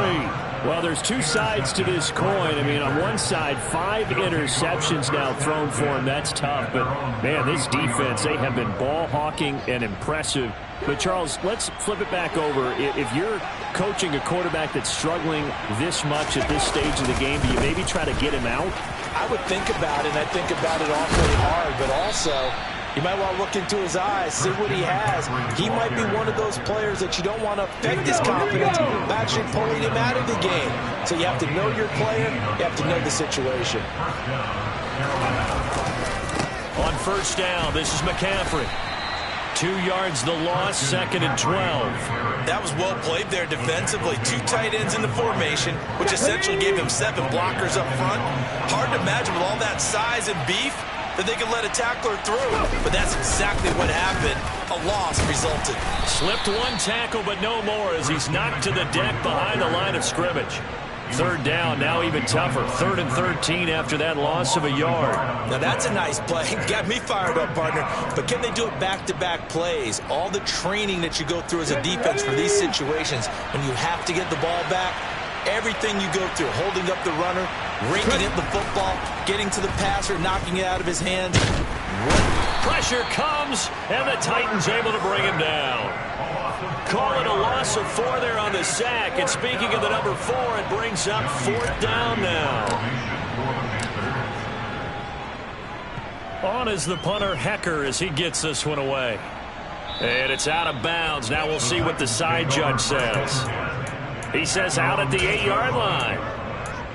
Well, there's two sides to this coin. I mean, on one side, 5 interceptions now thrown for him. That's tough. But, man, this defense, they have been ball hawking and impressive. But, Charles, let's flip it back over. If you're coaching a quarterback that's struggling this much at this stage of the game, do you maybe try to get him out? I would think about it, and I think about it awfully hard, but also you might want to look into his eyes, see what he has. He might be one of those players that you don't want to affect his confidence by actually pulling him out of the game. So you have to know your player, you have to know the situation. On first down, this is McCaffrey. 2 yards the loss, second and 12. That was well played there defensively. 2 tight ends in the formation, which essentially gave him 7 blockers up front. Hard to imagine with all that size and beef that they could let a tackler through. But that's exactly what happened. A loss resulted. Slipped one tackle, but no more as he's knocked to the deck behind the line of scrimmage. Third down, now even tougher. 3rd and 13 after that loss of a yard. Now that's a nice play. Got me fired up, partner. But can they do it back-to-back plays? All the training that you go through as a defense for these situations, when you have to get the ball back, everything you go through, holding up the runner, raking at the football, getting to the passer, knocking it out of his hands. Pressure comes, and the Titans able to bring him down. Call it a loss of 4 there on the sack. And speaking of the number 4, it brings up 4th down now. On is the punter, Hecker, as he gets this one away. And it's out of bounds. Now we'll see what the side judge says. He says out at the 8-yard line.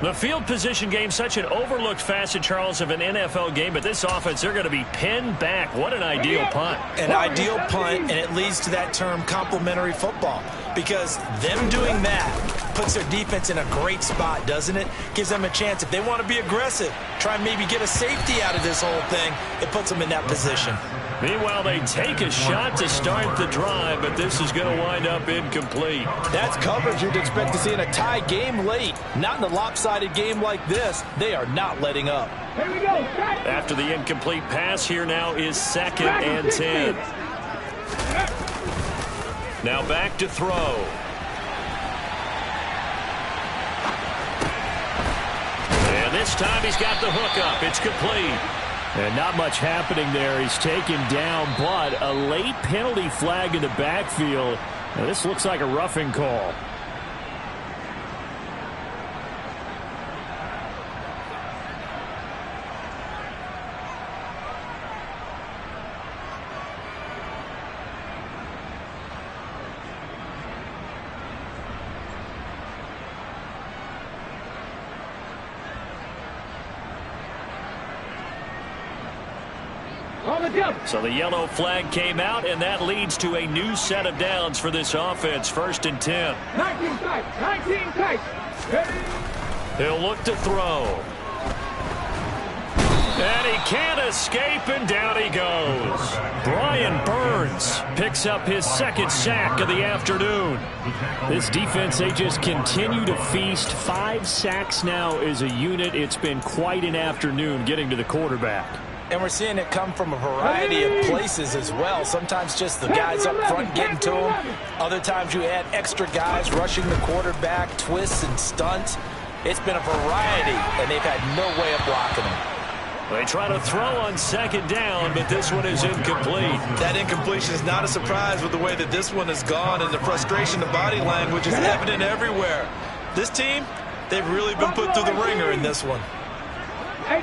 The field position game, such an overlooked facet, Charles, of an NFL game. But this offense, they're going to be pinned back. What an ideal punt. An ideal punt, and it leads to that term complementary football. Because them doing that puts their defense in a great spot, doesn't it? Gives them a chance. If they want to be aggressive, try and maybe get a safety out of this whole thing, it puts them in that position. Meanwhile, they take a shot to start the drive, but this is going to wind up incomplete. That's coverage you'd expect to see in a tie game late. Not in a lopsided game like this. They are not letting up. Here we go. After the incomplete pass, here now is 2nd and 10. Now back to throw. And this time he's got the hook up. It's complete. And not much happening there. He's taken down, but a late penalty flag in the backfield. Now, this looks like a roughing call. So the yellow flag came out, and that leads to a new set of downs for this offense. 1st and 10. 19 tight. 19 tight. He'll look to throw. And he can't escape, and down he goes. Brian Burns picks up his 2nd sack of the afternoon. This defense, they just continue to feast. 5 sacks now as a unit. It's been quite an afternoon getting to the quarterback. And we're seeing it come from a variety of places as well. Sometimes just the guys up front getting to him. Other times you add extra guys rushing the quarterback, twists and stunts. It's been a variety, and they've had no way of blocking him. They try to throw on 2nd down, but this one is incomplete. That incompletion is not a surprise with the way that this one has gone, and the frustration, the body language is evident everywhere. This team, They've really been put through the ringer in this one. 18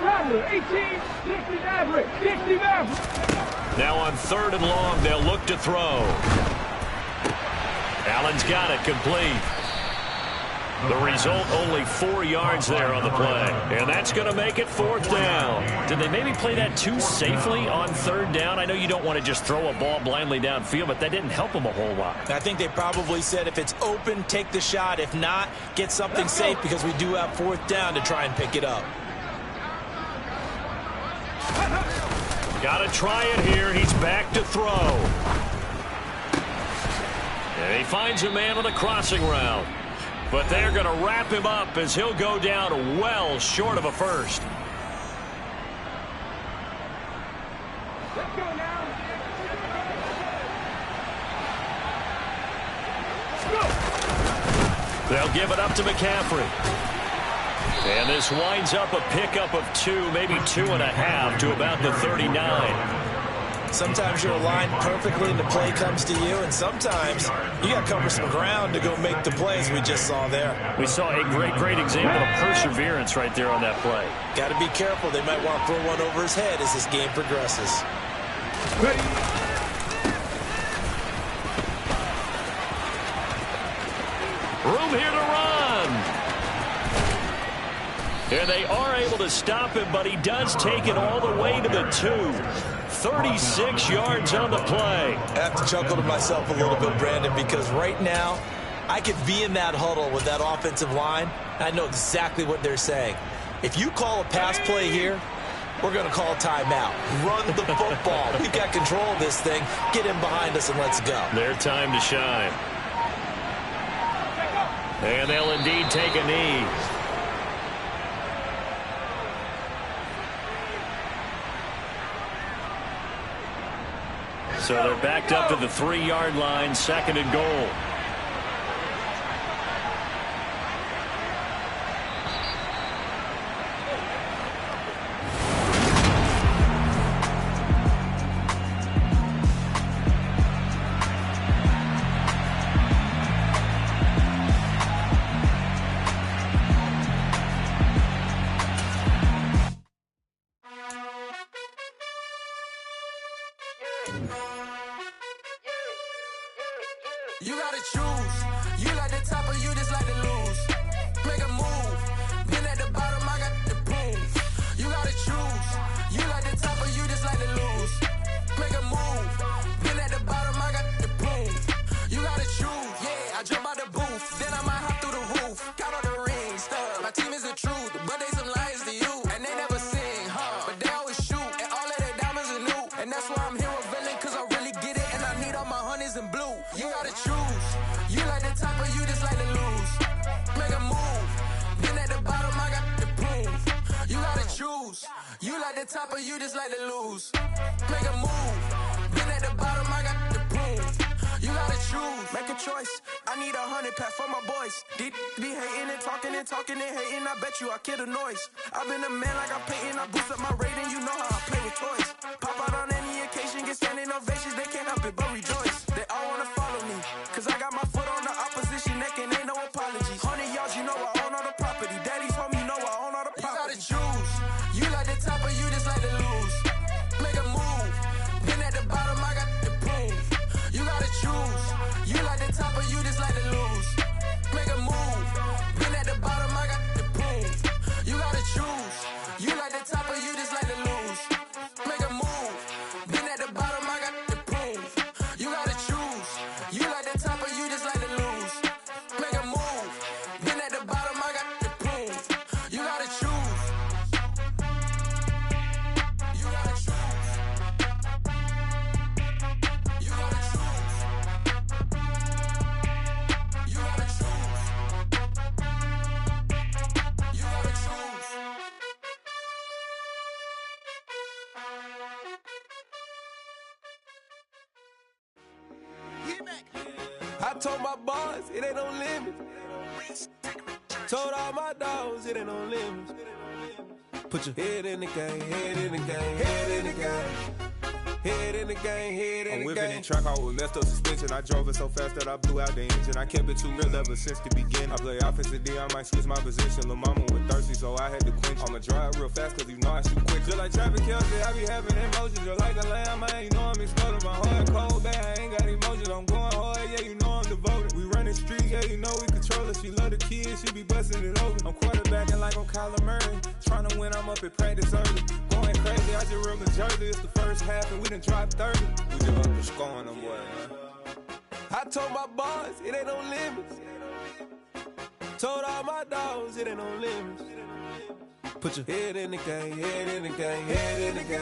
Rattler, 18, 60 Maverick, 60 Maverick. Now on 3rd and long, they'll look to throw. Allen's got it complete. The result, only 4 yards there on the play. And that's going to make it 4th down. Did they maybe play that too safely on 3rd down? I know you don't want to just throw a ball blindly downfield, but that didn't help them a whole lot. I think they probably said if it's open, take the shot. If not, get something safe because we do have 4th down to try and pick it up. Got to try it here. He's back to throw. And he finds a man on the crossing route. But they're going to wrap him up as he'll go down well short of a first. Let's go now. They'll give it up to McCaffrey. And this winds up a pickup of 2, maybe 2.5 to about the 39. Sometimes you're aligned perfectly and the play comes to you, and sometimes you got to cover some ground to go make the plays we just saw there. We saw a great example of perseverance right there on that play. Got to be careful. They might want to throw one over his head as this game progresses. Ready. Room here to run. And they are able to stop him, but he does take it all the way to the 2. 36 yards on the play. I have to chuckle to myself a little bit, Brandon, because right now I could be in that huddle with that offensive line. I know exactly what they're saying. If you call a pass play here, we're going to call a timeout. Run the football. We've got control of this thing. Get in behind us and let's go. Their time to shine. And they'll indeed take a knee. So they're backed up to the 3-yard line, 2nd and goal. You gotta choose. You like the top or you just like to lose. Make a move. Been at the bottom, I got the proof. You gotta choose. You like the top or you just like to lose. Make a move. Been at the bottom, I got the proof. You gotta choose. Yeah, I jump out the booth. Then I might hop through the roof. Count all the rings, stuff. My team is the truth, but they some liars to you. And they never sing, but they always shoot. And all of their diamonds are new. And that's why I'm here with villain, cause I really get it. And I need all my honeys in blue. You gotta choose. You like the top or you just like to lose. Make a move. Been at the bottom, I got the proof. You gotta choose. You like the top or you just like to lose. Make a move. Been at the bottom, I got the proof. You gotta choose. Make a choice. I need 100 pack for my boys. Be hating and talking and hating. I bet you I kill the noise. I've been a man like I'm Peyton. I boost up my rating. You know how I play with toys. Pop out on any occasion, get standing ovations. They can't help it but rejoice. They all wanna follow me, cause I got my foot on the opposition neck and ain't no apologies. 100 yards, you know I own all the property. Daddy's home, you know I own all the property. You gotta choose. You like the top or you just like to lose. Make a move. Been at the bottom, I got the proof. You gotta choose. You like the top or you just like to lose. Make a move. Been at the bottom, I got the proof. You gotta choose. You like the top or you just like to lose. Make a move. Been at the bottom, I got the proof. You gotta choose. You like the top or you just like to lose. Make a move. Been at the bottom, I got the proof. You gotta choose. You gotta choose. You gotta choose. You gotta choose. You gotta choose. I told my boss it ain't no limit. Told all my dogs it ain't no limit. Put your head in the game, head in the game, head in the game. Head in the game, head in the game. I'm whipping in track, I was messed up suspension. I drove it so fast that I blew out the engine. I kept it too real ever since the beginning. I play offensive D, I might switch my position. Lil' mama was thirsty, so I had to quench. I'ma drive real fast, cause you know I shoot quick. Just like traffic Kelsey, I be having emotions. Just like a lamb, man, you know I'm exploding. My heart cold, bad, I ain't got emotions. I'm going hard, yeah, you know I'm devoted. We running streets, yeah, you know we control it. She love the kids, she be busting it over. I'm quarterbacking like I'm Kyler Murray. Trying to win, I'm up at practice early. Going crazy, I just real Jersey. It's the first half and we done dropped 30. We just up to scoring them, boy, man. I told my boys, it ain't no limits. Told all my dogs, it ain't no limits. Put your head in the game, head in the game, head in the game.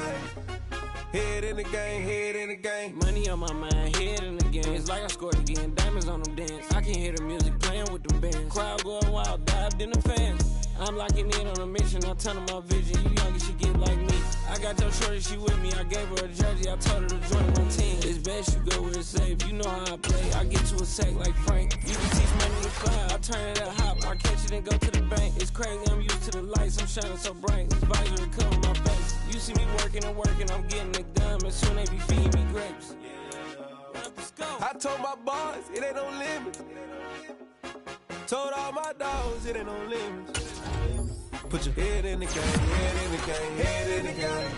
Head in the game, head in the game. Money on my mind, head in the game. It's like I scored again, diamonds on them dance. I can hear the music playing with them bands. Crowd going wild, dived in the fans. I'm locking in on a mission, I tell them my vision. You young, you should get like me. I got your shorty, she with me. I gave her a jersey, I told her to join my team. It's best you go where it's safe. You know how I play. I get to a sack like Frank. You can teach money to fly. I turn it up hop. I catch it and go to the bank. It's crazy, I'm used to the lights. I'm shining so bright. This visor will cover my face. You see me working and working. I'm getting it done. And soon they be feeding me grapes. Let's go. I told my boys, it ain't no limits. Told all my dogs, it ain't no limits. Put your head in the game, head in the game, head in the game.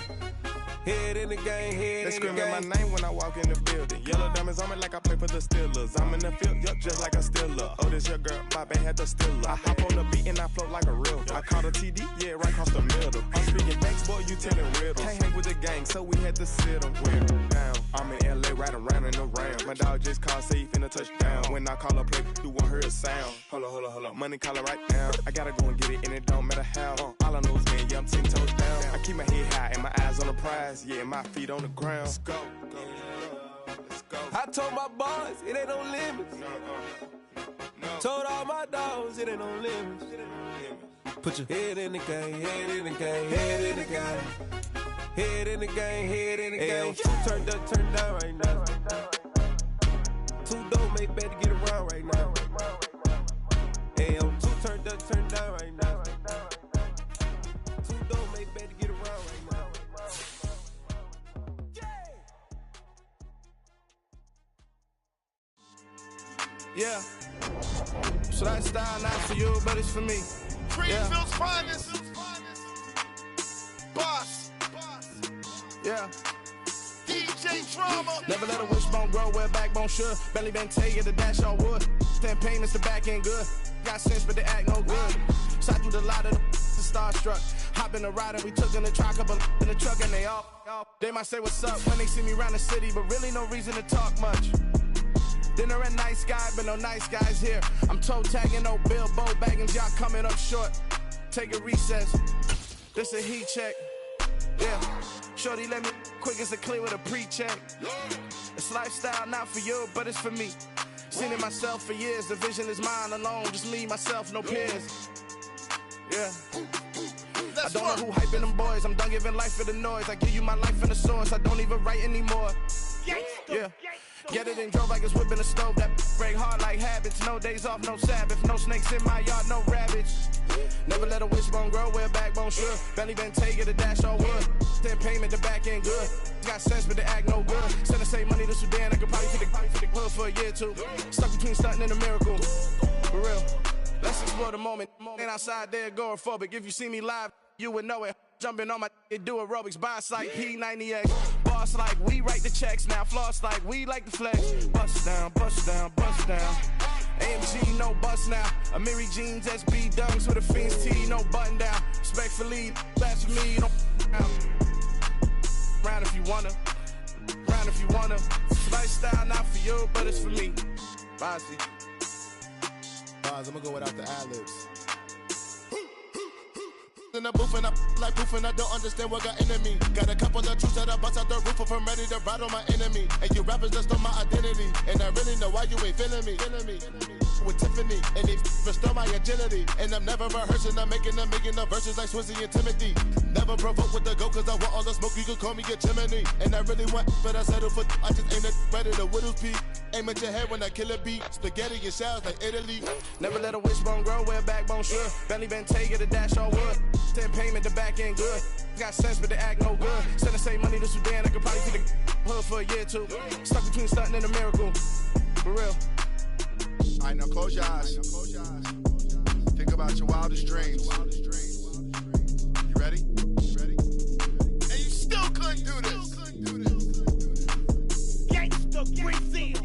Head in the game, head in the game. They screaming my name when I walk in the building. Yellow diamonds on me like I play for the Steelers. I'm in the field, yup, just like a Steeler. Oh, this your girl, my band had the Steeler. I hop on the beat and I float like a real. I caught a TD, yeah, right across the middle. I'm speaking thanks, boy, you telling riddles. Can't hang with the gang, so we had to sit them down. I'm in LA, riding around and around. My dog just called, say he finna touchdown. When I call a play, you won't hear a sound. Hold up, money calling right now. I gotta go and get it, and it don't matter how. All I know is, man, yeah, I'm 10 toes down. I keep my head high and my eyes on the prize. Yeah, my feet on the ground. Let's go. Let's go. I told my boys, it ain't no limits. No. Told all my dogs, it ain't no limits. Put your head in the game, head in the game, head in the game. Head in the game, head in the game. Turned up, turned down right now. Too dope, make better get around right now. Hey, I'm too turned up, turned down right now. Too dope, make better get around right now. Yeah. So that style not for you, but it's for me. Greenfield's finest. Boss. Yeah. DJ Drama. Never let a wishbone grow where backbone should. Belly been taking the dash on wood. 10 payments, the back end good. Got sense, but they act no good. Shot through the lot of the starstruck. Hop in the ride and we took in the truck, couple in the truck and they all. They might say what's up when they see me around the city, but really no reason to talk much. Dinner and nice guy, but no nice guys here. I'm toe tagging, no Bilbo baggins, y'all coming up short. Take a recess. This a heat check. Yeah. Shorty let me quick as a clear with a pre-check. It's lifestyle not for you, but it's for me. Seen it myself for years. The vision is mine alone. Just me, myself, no peers. Yeah. I don't know who hyping them boys. I'm done giving life for the noise. I give you my life in the source. I don't even write anymore. Yeah. Get it and drove like it's whipping a stove. That break hard like habits. No days off, no Sabbath. No snakes in my yard, no rabbits. Never let a wishbone grow where backbone should. Belly been taking the dash on wood. 10 payment, the back end good. Got sense, but they act no good. Send the same money to Sudan. I could probably take the hood for a year or two. Stuck between stunting and a miracle. For real. Let's explore the moment. Ain't outside there agoraphobic. If you see me live, you would know it. Jumping on my do aerobics, boss like P90X. Boss like we write the checks now. Floss like we like the flex. Bust down, bust down, bust down. AMG, no bust now. Amiri jeans, SB dunks with a Fiends T, no button down. Respectfully, that's for me, don't round if you wanna. Round if you wanna. Lifestyle not for you, but it's for me. Bossy. I'm gonna go without the ad-libs. In the booth and I like proof and I don't understand what got into me. Got a couple of truths that I bust out the roof if I'm ready to ride on my enemy. And you rappers just stole my identity, and I really know why you ain't feeling me. with Tiffany. And they restore my agility. And I'm never rehearsing, I'm making the verses like Swizzy and Timothy. Never provoke with the go, cause I want all the smoke, you can call me a chimney. And I really want, but I settle for, I just aim it ready to whittles peak. Aim at your head when I kill a beat. Spaghetti and shells like Italy. Never let a wishbone grow where a backbone should. Belly been take it, a dash all wood. 10 payment, the back end good. Got sense, but they act no good. Send the same money to Sudan, I could probably see the hood for a year or two. Stuck between stunting and a miracle. For real. Alright, now close your eyes. Think about your wildest dreams. You ready? And you still couldn't do this. Gangsta Brazil.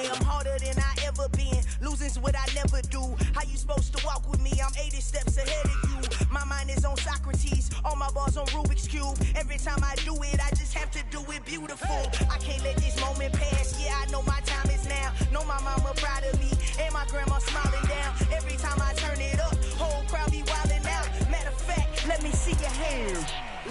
I'm harder than I ever been. Losing's what I never do. How you supposed to walk with me? I'm 80 steps ahead of you. My mind is on Socrates. All my bars on Rubik's Cube. Every time I do it, I just have to do it beautiful. I can't let this moment pass. Yeah, I know my time is now. Know my mama proud of me. And my grandma smiling down. Every time I turn it up, whole crowd be wildin' out. Matter of fact, let me see your hands.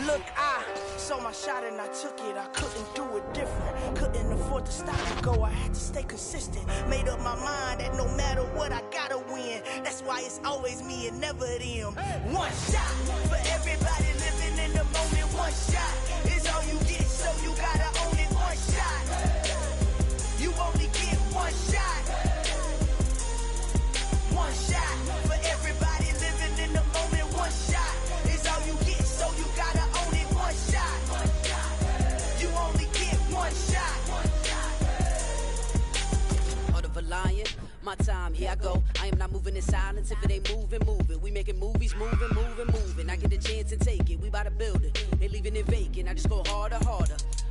Look, I saw my shot and I took it. I couldn't do it different. Couldn't afford to stop and go. I had to stay consistent. Made up my mind that no matter what, I gotta win. That's why it's always me and never them. One shot for everybody living in the moment. One shot is all you get, so you gotta own it. One shot. You only get one shot. One shot for everybody living in the moment. One shot is all you get, so you gotta own it. One shot. You only get one shot. Heart of a lion, my time, here I go. I am not moving in silence. If it ain't moving, moving. We making movies, moving. I get a chance to take it. We bout to build it. They leaving it vacant. I just go harder.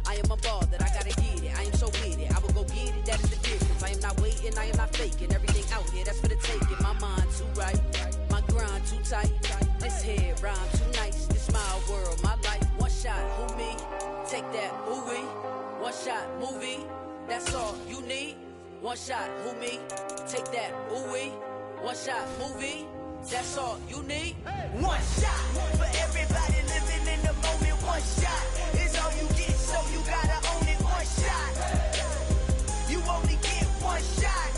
I am a ball that I gotta get it. I am so with it. I will go get it. That is the difference. I am not waiting. I am not faking. Everything out here, that's for the taking. My mind too right. My grind too tight. This head rhyme too nice. This my world, my life. One shot, who me? Take that, movie. One shot, movie. That's all you need. One shot, who me? Take that, ooh-wee. One shot, movie. That's all you need. One shot for everybody living in the moment. One shot is all you get, so you gotta own it. One shot. You only get one shot.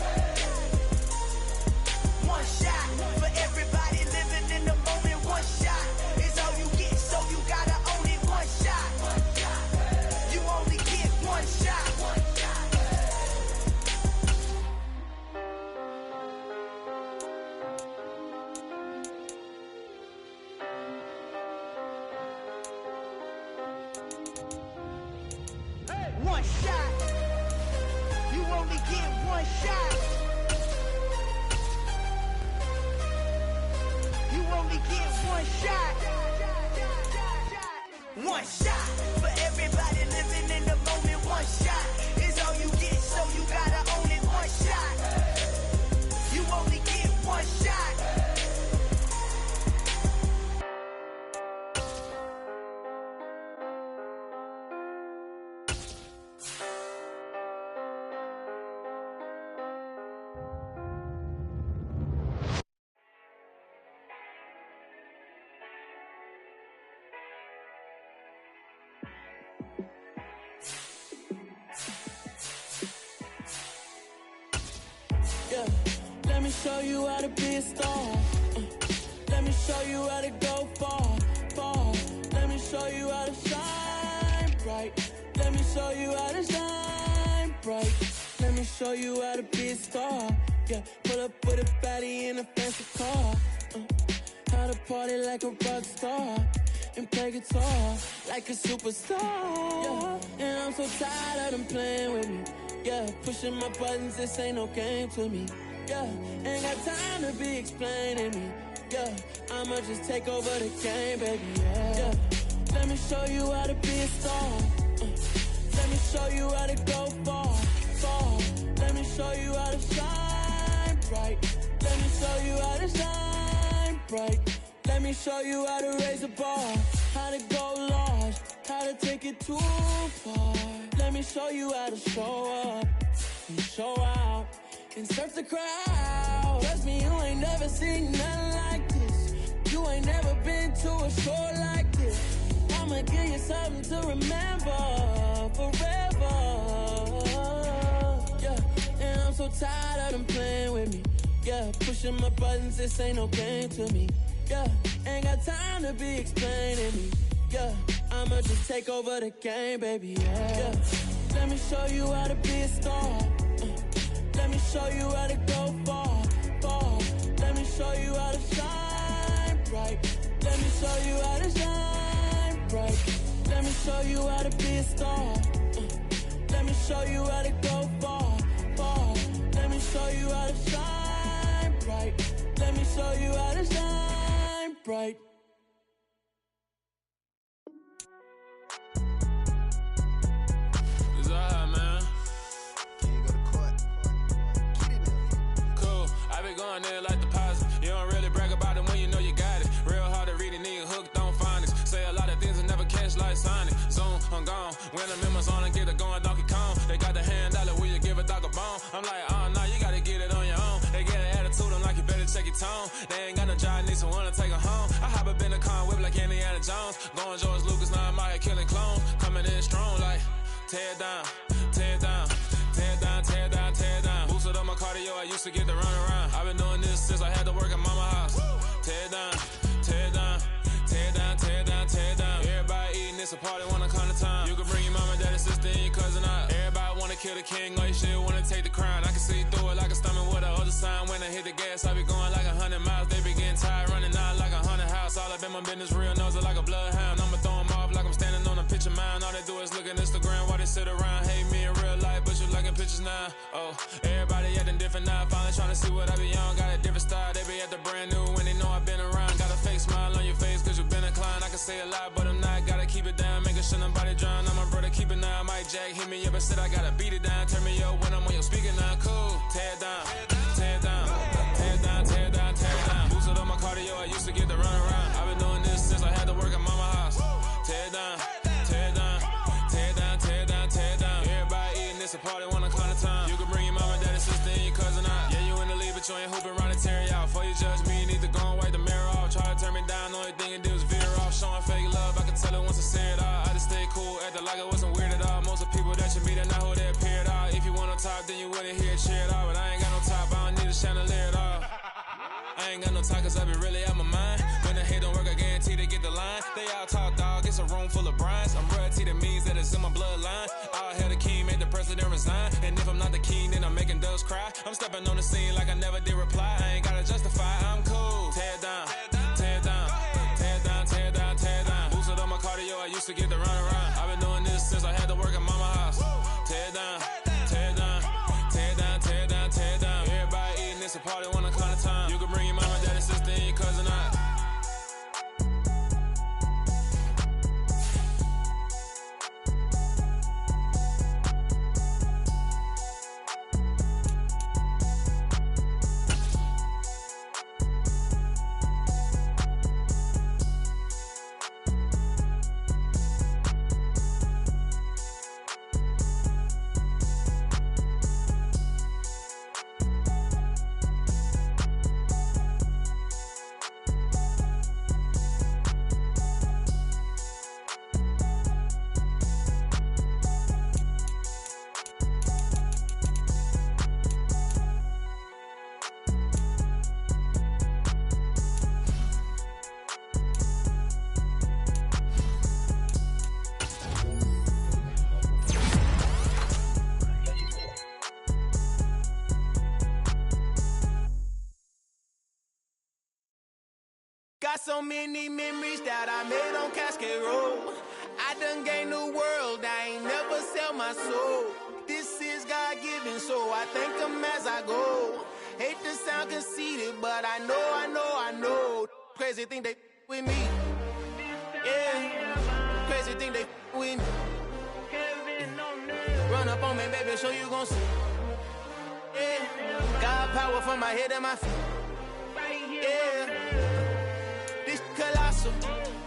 One shot for everybody living in the moment. One shot is all you get, so you gotta own it. One shot. You only get one shot. One shot. You only get one shot. You only get one shot. One shot for everybody living in the moment. One shot is all you get, so you gotta own it. One shot. You only get one shot. Yeah, let me show you how to be a star. Let me show you how to go far. Let me show you how to shine bright. Let me show you how to shine bright. Let me show you how to be a star. Yeah, pull up with a baddie in a fancy car. How to party like a rock star and play guitar like a superstar. Yeah, and I'm so tired of them playing with me. Yeah, pushing my buttons, this ain't no game to me. Yeah, ain't got time to be explaining me. Yeah, I'ma just take over the game, baby. Yeah, let me show you how to be a star. Let me show you how to go far. Let me show you how to shine bright. Let me show you how to shine bright. Let me show you how to raise a bar, how to go large, how to take it too far. Let me show you how to show up and show out and surf the crowd. Just me, you ain't never seen nothing like this. You ain't never been to a show like this. I'ma give you something to remember forever. Yeah, and I'm so tired of them playing with me. Yeah, pushing my buttons, this ain't no game to me. Yeah, ain't got time to be explaining me. Yeah, I'ma just take over the game, baby. Yeah, let me show you how to be a star. Let me show you how to go far, far. Let me show you how to shine bright. Let me show you how to shine bright. Let me show you how to be a star. Let me show you how to go far, far. Let me show you how to shine bright. Let me show you how to shine bright. It's alright, man. Cool, I be going there like deposit. You don't really brag about it when you know you got it. Real hard to read it, nigga hooked, don't find it. Say a lot of things and never catch like Sonic. Zoom, I'm gone. When I'm in my zone and get it going Donkey Kong. They got the hand dollar, will you give a dog a bone? I'm like, oh, no, you gotta get it on your own. They get an attitude, I'm like, you better check your tone. They ain't got no job, need someone to take her home. I hop up in the car, whip like Indiana Jones. Going George Lucas, now I'm out here killing clones. Coming in strong like, tear down, tear down. Tear down, tear down, tear down. Boosted up my cardio, I used to get to run around. I've been doing this since I had to work at mama house. Tear down, tear down, tear down, tear down, tear down. Everybody eating, it's a party, wanna come to time. You can bring your mama, daddy, sister, and your cousin out. Everybody wanna kill the king, or you shit wanna take the crown. I can see through it like a stomach with a other sign. When I hit the gas, I be going like 100 miles. They be getting tired, running out like 100 house. All up in my business, real nose like a bloodhound. I'ma throw them off like I'm standing on a picture mound. All they do is look at Instagram while they sit around. Hate me in real life, but you liking pictures now. Oh, everybody acting different now. Finally trying to see what I be on. Got a different style, they be at the brand new when they know I've been around. Got a fake smile on your face cause you been inclined. I can say a lot, but I'm not. Gotta keep it down, making sure nobody drown. I'm my brother, keep it now. Mike Jack hit me up and said I gotta beat it down. Turn me up when I'm on your speaker now. Cool, tear down, tear down, tear down, tear down, tear down. Boosted up my cardio, I used to get to run around. I've been doing this since I had to work at mama house. Tear down, tear down, tear down, tear down, tear down. Everybody eating, it's a party, wanna climb the time. You can bring your mama, daddy, sister, and your cousin out. Yeah, you in the lead, but you ain't hooping around and tear you out. Before you judge me, you need to go and wipe the mirror off. Try to turn me down, only thing you do is veer off. Showing fake love, I can tell it once I say it all. I just stay cool, acting like it wasn't weird at all. Most of the people that you meet are not who they appear at all. If you want on top, then you wouldn't hear it cheer at all. But I ain't got no top, I don't need a chandelier at all. I ain't got no time cause I be really out my mind. When the hate don't work, I guarantee they get the line. They all talk dog, it's a room full of brines. I'm royalty, that means that it's in my bloodline. All hail the king, made the president resign. And if I'm not the king, then I'm making doves cry. I'm stepping on the scene like I never did reply. I ain't gotta justify, I'm cool. Tear down, tear down, tear down, tear down, tear down. Boosted up my cardio, I used to get to run around. I've been doing this since I had to work at mama house. Tear down, tear down, tear down, tear down, tear down. Everybody eating, it's a party, wanna come to time. You can bring your mama, daddy, sister, and your cousin out. Got so many memories that I made on Cascade Road. I done gained the world, I ain't never sell my soul. This is God-given, so I thank him as I go. Hate to sound conceited, but I know. Crazy thing they with me. Yeah, crazy thing they with me. Run up on me, baby, show you gon' see. Yeah, got power from my head and my feet. Yeah. Colossal.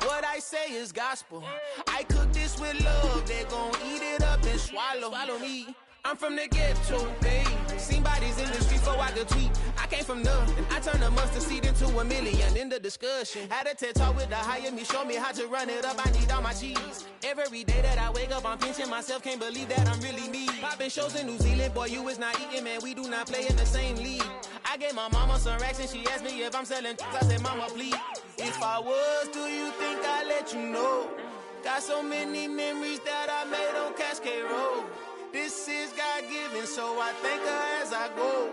What I say is gospel. I cook this with love. They gon' eat it up and swallow me. I'm from the ghetto, babe. Seen bodies in the streets so I could tweet. I came from nothing. I turned a mustard seed into a million in the discussion. Had a TED talk with the higher me, show me how to run it up. I need all my cheese. Every day that I wake up, I'm pinching myself. Can't believe that I'm really me. Popping shows in New Zealand, boy, you is not eating, man. We do not play in the same league. I gave my mama some racks and she asked me if I'm selling. I said, mama, please. If I was, do you think I'd let you know? Got so many memories that I made on Cascade Road. This is God-given, so I thank her as I go.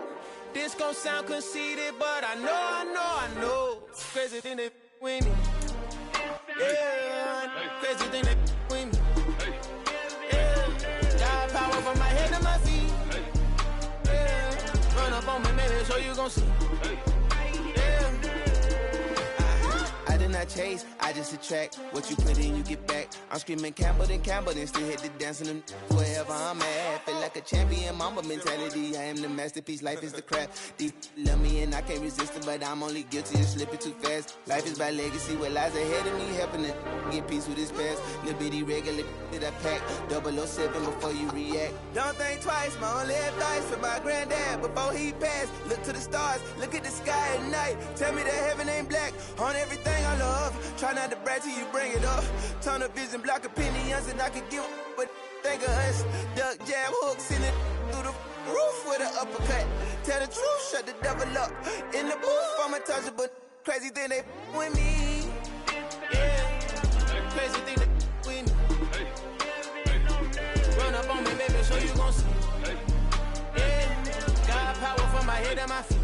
This gon' sound conceited, but I know. Crazy thing that with me. Yeah, crazy thing that with me. Yeah, got power from my head to my feet. Yeah, run up on me, maybe, so you gon' see. Yeah. I did not chase, I just attract. What you put in, you get back. I'm screaming Campbell, then still hit the dance and them wherever I'm at. Feel like a champion, mamba mentality. I am the masterpiece, life is the crap. Deep love me and I can't resist it, but I'm only guilty of slipping too fast. Life is by legacy, what lies ahead of me, helping to get peace with his past. Little bitty regular that I pack, 007 before you react. Don't think twice, my only advice for my granddad before he passed. Look to the stars, look at the sky at night. Tell me that heaven ain't black on everything I love. Try not to brag till you bring it up. Tunnel vision, block opinions, and I could give but think of us. Duck jab hooks in it through the roof with an uppercut. Tell the truth, shut the devil up. In the booth, I'm untouchable. Crazy thing they with me. Yeah, crazy thing they with me. Run up on me, baby, so you gon' see. Yeah, got power from my head and my feet.